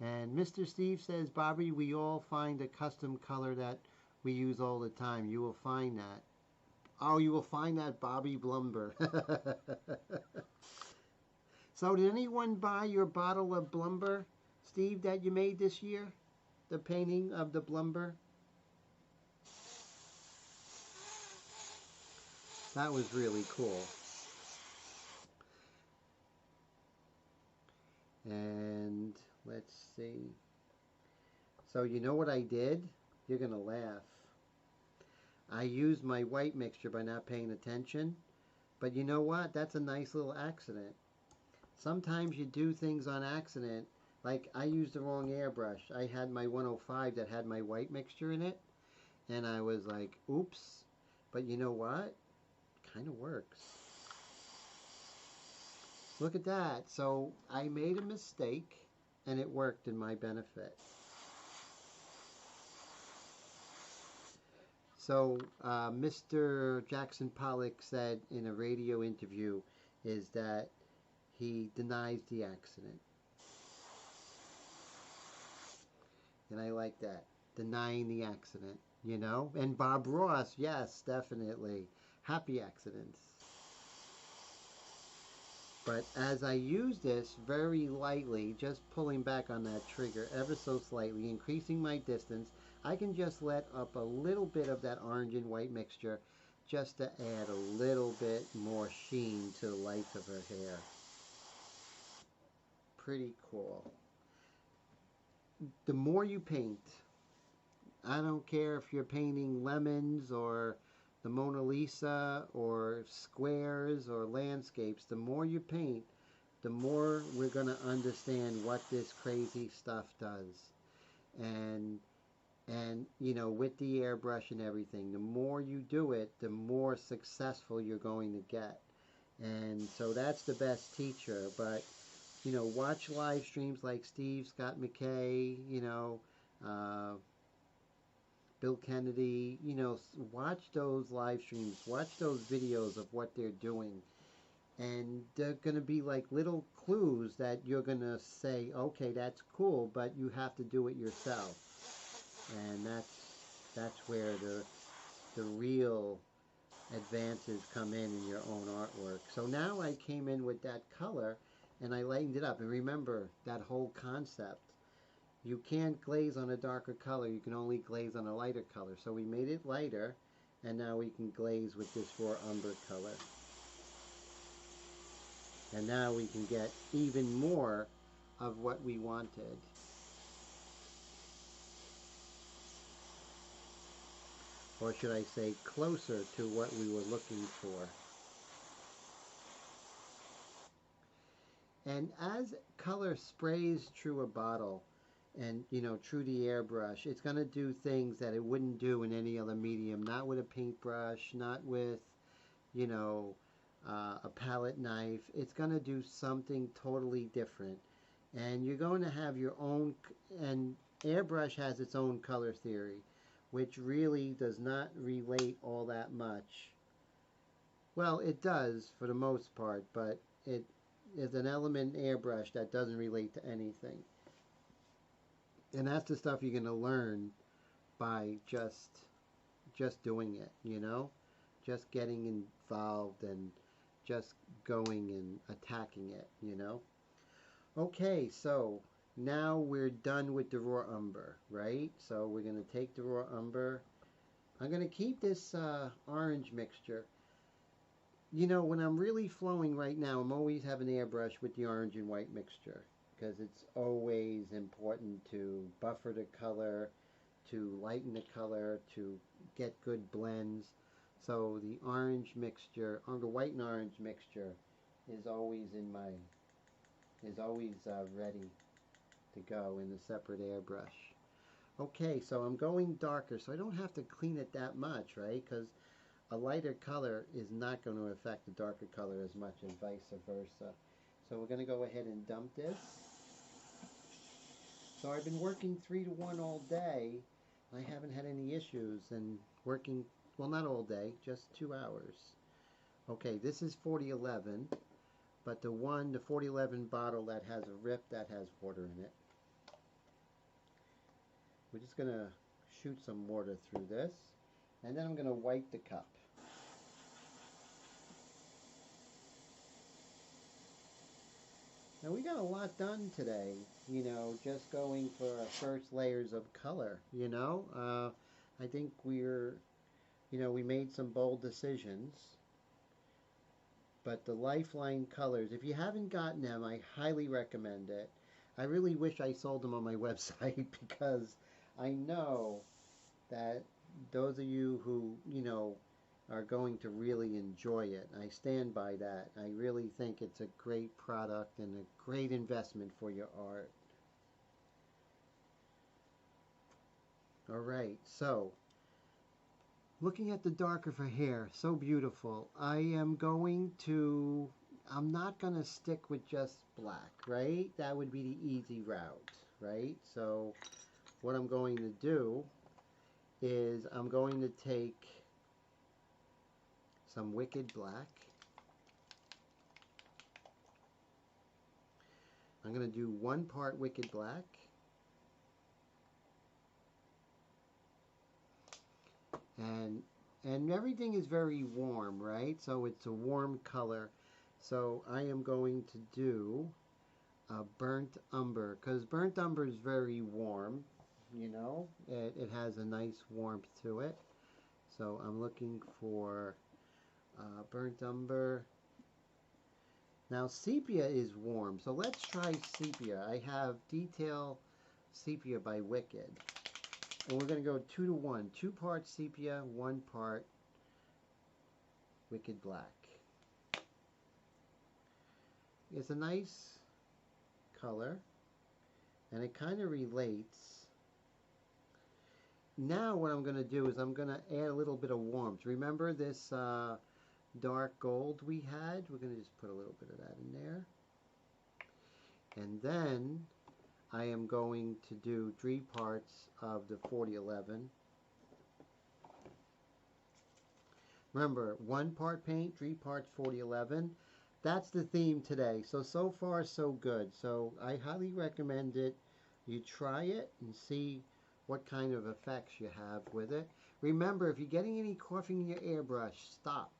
And Mr. Steve says, Bobby, we all find a custom color that we use all the time. You will find that. Oh, you will find that Bobby Blumber. So did anyone buy your bottle of Blumber, Steve, that you made this year? The painting of the Blumber? That was really cool. And let's see. So you know what I did? You're going to laugh. I used my white mixture by not paying attention. But you know what? That's a nice little accident. Sometimes you do things on accident. Like I used the wrong airbrush. I had my 105 that had my white mixture in it. And I was like, oops. But you know what? Kind of works. Look at that. So I made a mistake and it worked in my benefit. So Mr. Jackson Pollock said in a radio interview is that he denies the accident. And I like that. Denying the accident, And Bob Ross, yes, definitely. Happy accidents. But as I use this very lightly, just pulling back on that trigger ever so slightly, increasing my distance, I can just let up a little bit of that orange and white mixture just to add a little bit more sheen to the lights of her hair. Pretty cool. The more you paint, I don't care if you're painting lemons or the Mona Lisa or squares or landscapes, the more you paint, the more we're going to understand what this crazy stuff does. And with the airbrush and everything, the more you do it, the more successful you're going to get. And so that's the best teacher. But, watch live streams like Steve, Scott McKay, Bill Kennedy, watch those live streams, watch those videos of what they're doing. And they're going to be like little clues that you're going to say, okay, that's cool, but you have to do it yourself. And that's where the real advances come in your own artwork. So now I came in with that color and I lightened it up. And remember that whole concept. You can't glaze on a darker color, you can only glaze on a lighter color. So we made it lighter, and now we can glaze with this raw umber color. And now we can get even more of what we wanted. Or should I say closer to what we were looking for. And as color sprays through a bottle, and you know, through the airbrush, it's going to do things that it wouldn't do in any other medium. Not with a paintbrush, not with, you know, a palette knife. It's going to do something totally different. And you're going to have your own, and airbrush has its own color theory, which really does not relate all that much. Well, it does for the most part, but it is an element in airbrush that doesn't relate to anything. And that's the stuff you're going to learn by just doing it, you know? Just getting involved and just going and attacking it, you know? Okay, so now we're done with the raw umber, right? So we're going to take the raw umber. I'm going to keep this orange mixture. You know, when I'm really flowing right now, I'm always having airbrush with the orange and white mixture because it's always important to buffer the color, to lighten the color, to get good blends. So the orange mixture, or the white and orange mixture, is always ready to go in the separate airbrush. Okay, so I'm going darker, so I don't have to clean it that much, right? Because a lighter color is not going to affect the darker color as much and vice versa. So we're going to go ahead and dump this. So I've been working 3 to 1 all day. I haven't had any issues and working, well, not all day, just 2 hours. Okay, this is 4011, but the 4011 bottle that has a rip that has water in it. We're just going to shoot some water through this, and then I'm going to wipe the cup. Now we got a lot done today, you know, just going for our first layers of color, you know. I think we made some bold decisions. But the Lifeline colors, if you haven't gotten them, I highly recommend it. I really wish I sold them on my website because I know that those of you who, you know, are going to really enjoy it. I stand by that. I really think it's a great product and a great investment for your art. All right, so looking at the darker for hair, so beautiful. I'm not going to stick with just black, right? That would be the easy route, right? So what I'm going to do is I'm going to take some Wicked Black. I'm going to do 1 part Wicked Black. And everything is very warm, right? So it's a warm color. So I am going to do a burnt umber, because burnt umber is very warm, you know. It has a nice warmth to it. So I'm looking for burnt umber. Now sepia is warm, so let's try sepia. I have Detail Sepia by Wicked. And we're going to go 2 to 1. 2 parts sepia, 1 part Wicked Black. It's a nice color, and it kind of relates. Now what I'm going to do is I'm going to add a little bit of warmth. Remember this dark gold we had? We're going to just put a little bit of that in there. And then I am going to do 3 parts of the 4011. Remember, 1 part paint, 3 parts 4011. That's the theme today. So far, so good. So I highly recommend it. You try it and see what kind of effects you have with it. Remember, if you're getting any coughing in your airbrush, stop.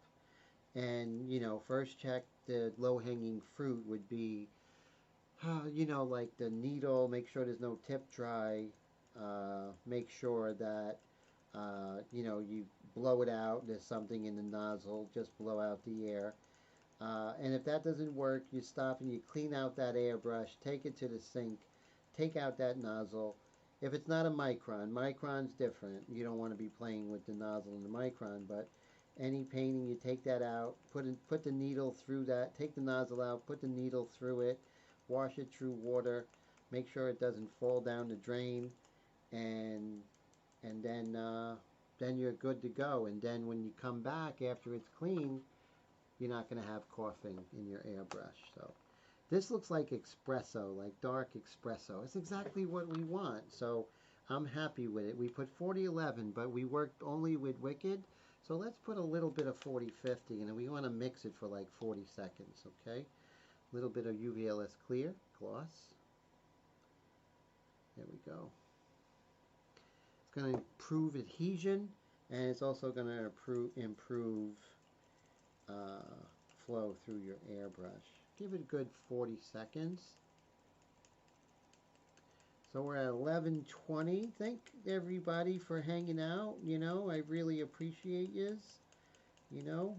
And, you know, first check the low-hanging fruit would be, you know, like the needle, make sure there's no tip dry, make sure that, you know, you blow it out, there's something in the nozzle, just blow out the air. And if that doesn't work, you stop and you clean out that airbrush, take it to the sink, take out that nozzle. If it's not a micron, micron's different. You don't want to be playing with the nozzle and the micron, but any painting, you take that out, put the needle through that, take the nozzle out, put the needle through it, wash it through water, Make sure it doesn't fall down the drain, and then you're good to go. And then when you come back after it's clean, you're not going to have coughing in your airbrush. So this looks like espresso, like dark espresso. It's exactly what we want. So I'm happy with it. We put 4011, but we worked only with Wicked. So let's put a little bit of 4050, and we want to mix it for like 40 seconds, okay? A little bit of UVLS clear gloss. There we go. It's going to improve adhesion, and it's also going to improve flow through your airbrush. Give it a good 40 seconds. So we're at 11:20. Thank everybody for hanging out. You know, I really appreciate yous. You know,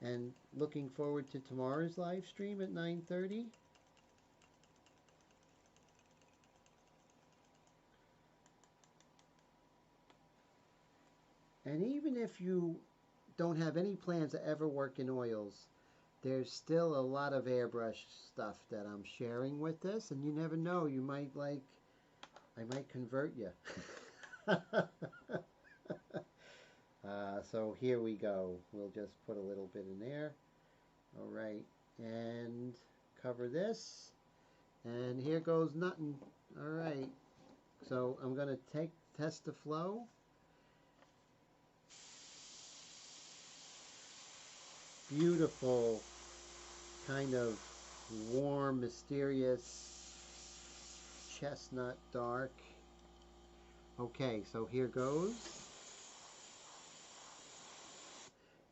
and looking forward to tomorrow's live stream at 9:30. And even if you don't have any plans to ever work in oils, there's still a lot of airbrush stuff that I'm sharing with this, and you never know, you might like, I might convert you. So here we go. We'll just put a little bit in there. All right, and cover this, and here goes nothing. All right, so I'm going to test the flow. Beautiful, kind of warm, mysterious chestnut dark. Okay, so here goes.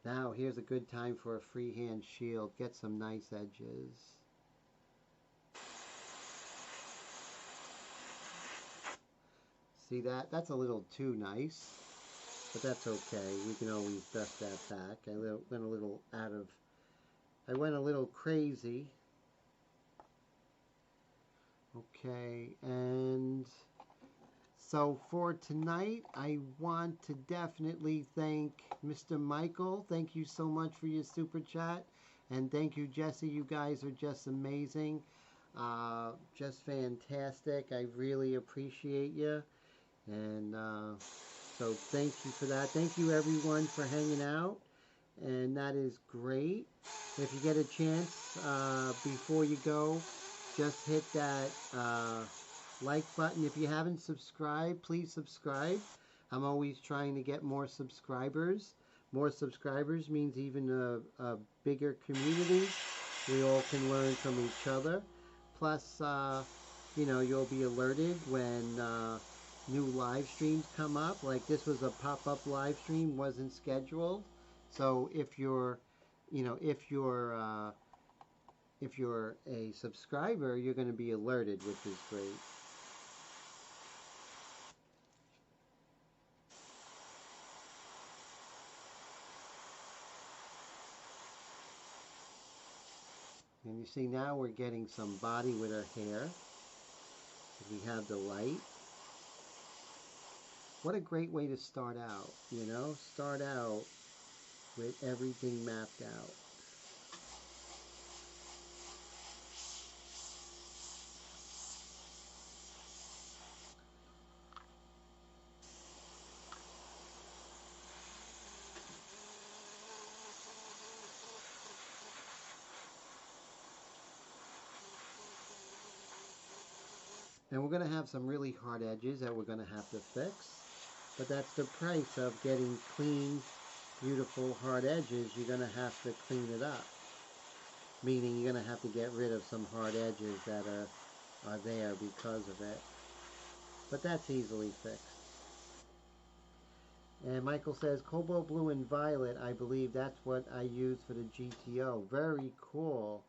Now here's a good time for a freehand shield. Get some nice edges. See that? That's a little too nice, but that's okay. We can always dust that back. I went a little crazy. Okay, and so for tonight, I want to definitely thank Mr. Michael. Thank you so much for your super chat. And thank you, Jesse. You guys are just amazing. Just fantastic. I really appreciate you. And so thank you for that. Thank you, everyone, for hanging out. And that is great. If you get a chance, before you go, just hit that like button. If you haven't subscribed, please subscribe. I'm always trying to get more subscribers. More subscribers means even a bigger community. We all can learn from each other. Plus, you know, you'll be alerted when new live streams come up. Like this was a pop-up live stream, wasn't scheduled. So if you're, you know, if you're a subscriber, you're going to be alerted, which is great. And you see now we're getting some body with our hair. We have the light. What a great way to start out, you know? Start out with everything mapped out. And we're going to have some really hard edges that we're going to have to fix. But that's the price of getting clean, beautiful, hard edges. You're going to have to clean it up. Meaning you're going to have to get rid of some hard edges that are there because of it. But that's easily fixed. And Michael says, Cobalt Blue and Violet, I believe that's what I use for the GTO. Very cool.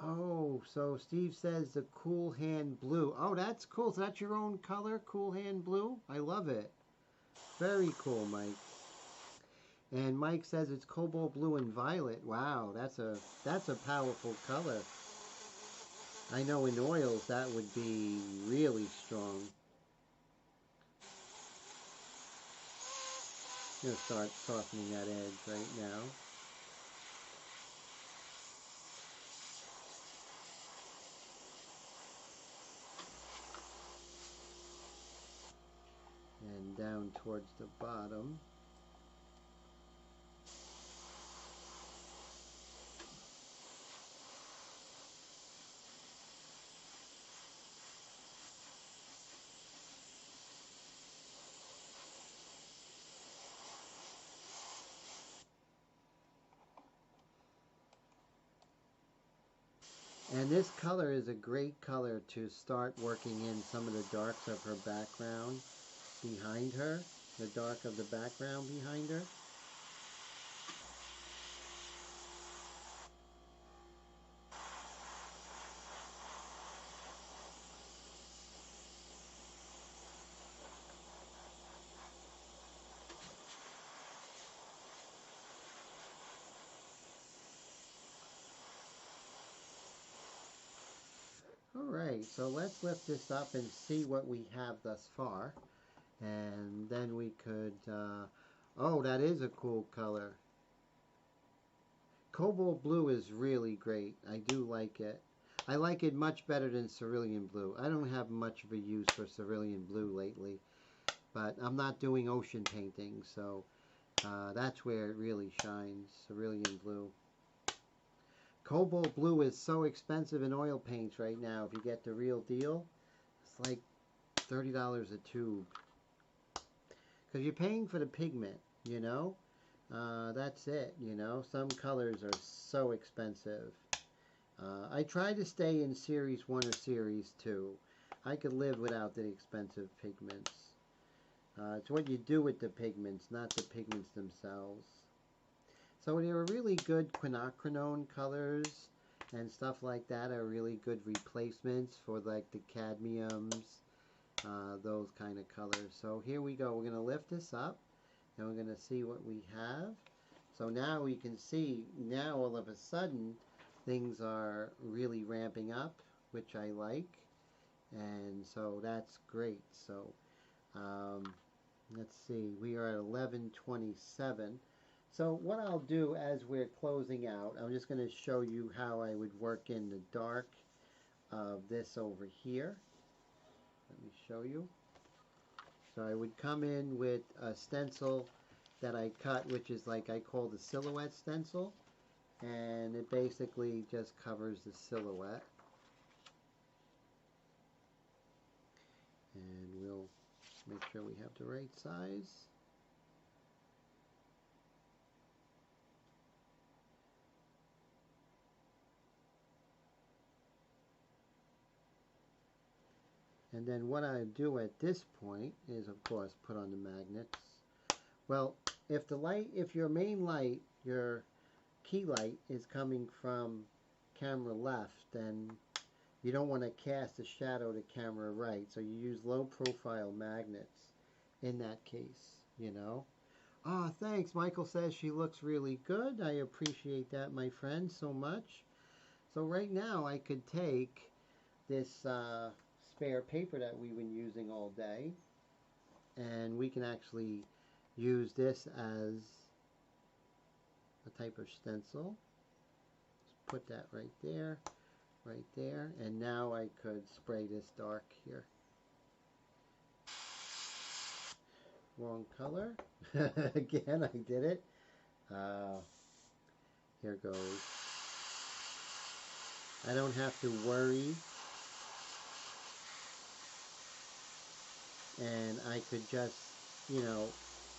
Oh, so Steve says the Cool Hand Blue. Oh, that's cool. So that's your own color, Cool Hand Blue? I love it. Very cool, Mike. And Mike says it's Cobalt Blue and Violet. Wow, that's a powerful color. I know in oils that would be really strong. I'm going to start softening that edge right now. and down towards the bottom. And this color is a great color to start working in some of the darks of her background behind her, the dark of the background behind her. Alright, so let's lift this up and see what we have thus far. And then we could, oh, that is a cool color. Cobalt blue is really great. I do like it. I like it much better than cerulean blue. I don't have much of a use for cerulean blue lately, but I'm not doing ocean painting, so that's where it really shines, cerulean blue. Cobalt blue is so expensive in oil paints right now. If you get the real deal, it's like $30 a tube. Because you're paying for the pigment, you know? That's it, you know? Some colors are so expensive. I try to stay in Series 1 or Series 2. I could live without the expensive pigments. It's what you do with the pigments, not the pigments themselves. So they were really good quinacridone colors and stuff like that are really good replacements for like the cadmiums, those kind of colors. So here we go. We're going to lift this up and we're going to see what we have. So now we can see, now all of a sudden things are really ramping up, which I like. And so that's great. So let's see, we are at 11:27. So what I'll do as we're closing out, I'm just going to show you how I would work in the dark of this over here. Let me show you. So I would come in with a stencil that I cut, which is like I call the silhouette stencil. And it basically just covers the silhouette. And we'll make sure we have the right size. And then what I do at this point is, of course, put on the magnets. Well, if your main light, your key light is coming from camera left, then you don't want to cast a shadow to camera right. So you use low profile magnets in that case, you know. Ah, thanks. Michael says she looks really good. I appreciate that, my friend, so much. So right now I could take this spare paper that we've been using all day, and we can actually use this as a type of stencil. Just put that right there, and now I could spray this dark here. Wrong color. Again, I did it. Here goes. I don't have to worry. And I could just, you know,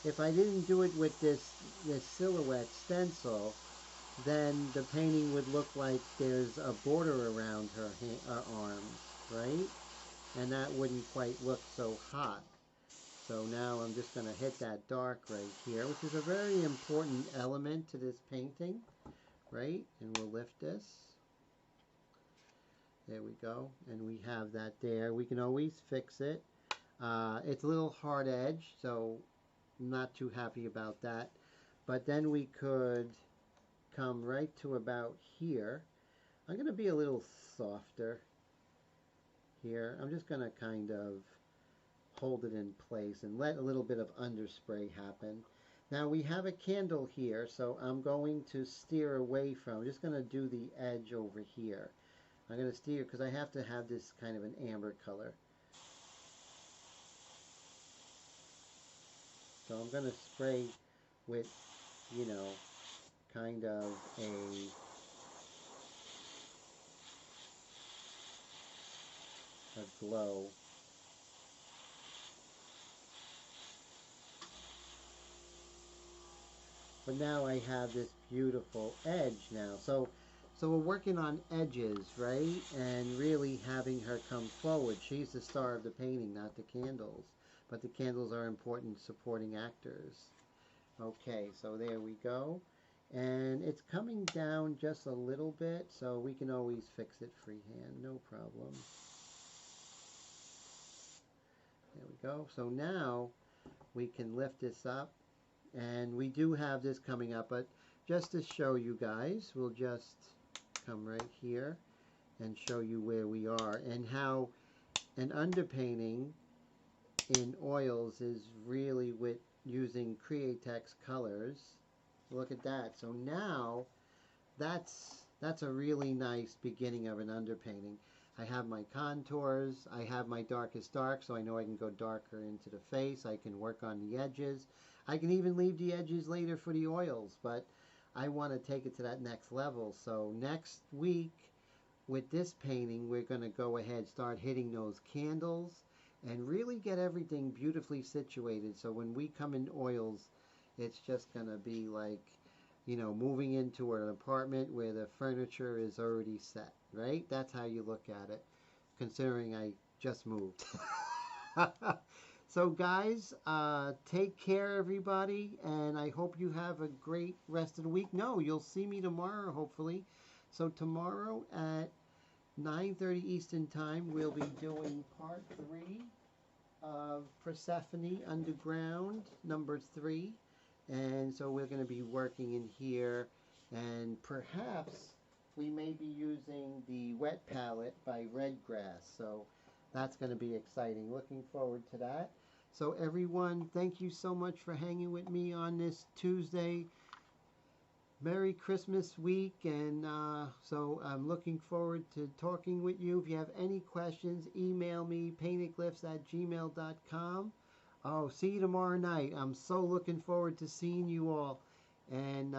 if I didn't do it with this silhouette stencil, then the painting would look like there's a border around her arms, right? And that wouldn't quite look so hot. So now I'm just going to hit that dark right here, which is a very important element to this painting, right? And we'll lift this. There we go. And we have that there. We can always fix it. It's a little hard edge, so I'm not too happy about that. But then we could come right to about here. I'm going to be a little softer here. I'm just going to kind of hold it in place and let a little bit of underspray happen. Now we have a candle here, so I'm going to steer away from, I'm just going to do the edge over here. I'm going to steer because I have to have this kind of an amber color. So I'm going to spray with, you know, kind of a glow. But now I have this beautiful edge now. So we're working on edges, right? And really having her come forward. She's the star of the painting, not the candles. But the candles are important supporting actors. Okay, so there we go. And it's coming down just a little bit, so we can always fix it freehand, no problem. There we go. So now we can lift this up. And we do have this coming up, but just to show you guys, we'll just come right here and show you where we are and how an underpainting in oils is really with using Createx colors. Look at that. So now that's a really nice beginning of an underpainting. I have my contours, I have my darkest dark, so I know I can go darker into the face. I can work on the edges. I can even leave the edges later for the oils, but I want to take it to that next level. So next week with this painting, we're going to go ahead, start hitting those candles and really get everything beautifully situated. So when we come in oils, it's just going to be like, you know, moving into an apartment where the furniture is already set, right? That's how you look at it, considering I just moved. So guys, take care everybody, and I hope you have a great rest of the week. No, you'll see me tomorrow, hopefully. So tomorrow at 9:30 Eastern Time, we'll be doing part 3 of Persephone Underground, number 3. And so we're going to be working in here, and perhaps we may be using the wet palette by Redgrass. So that's going to be exciting. Looking forward to that. So everyone, thank you so much for hanging with me on this Tuesday. Merry Christmas week, and so I'm looking forward to talking with you. If you have any questions, email me, paintinglyphs@gmail.com. Oh, see you tomorrow night. I'm so looking forward to seeing you all. And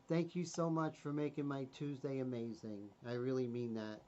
thank you so much for making my Tuesday amazing. I really mean that.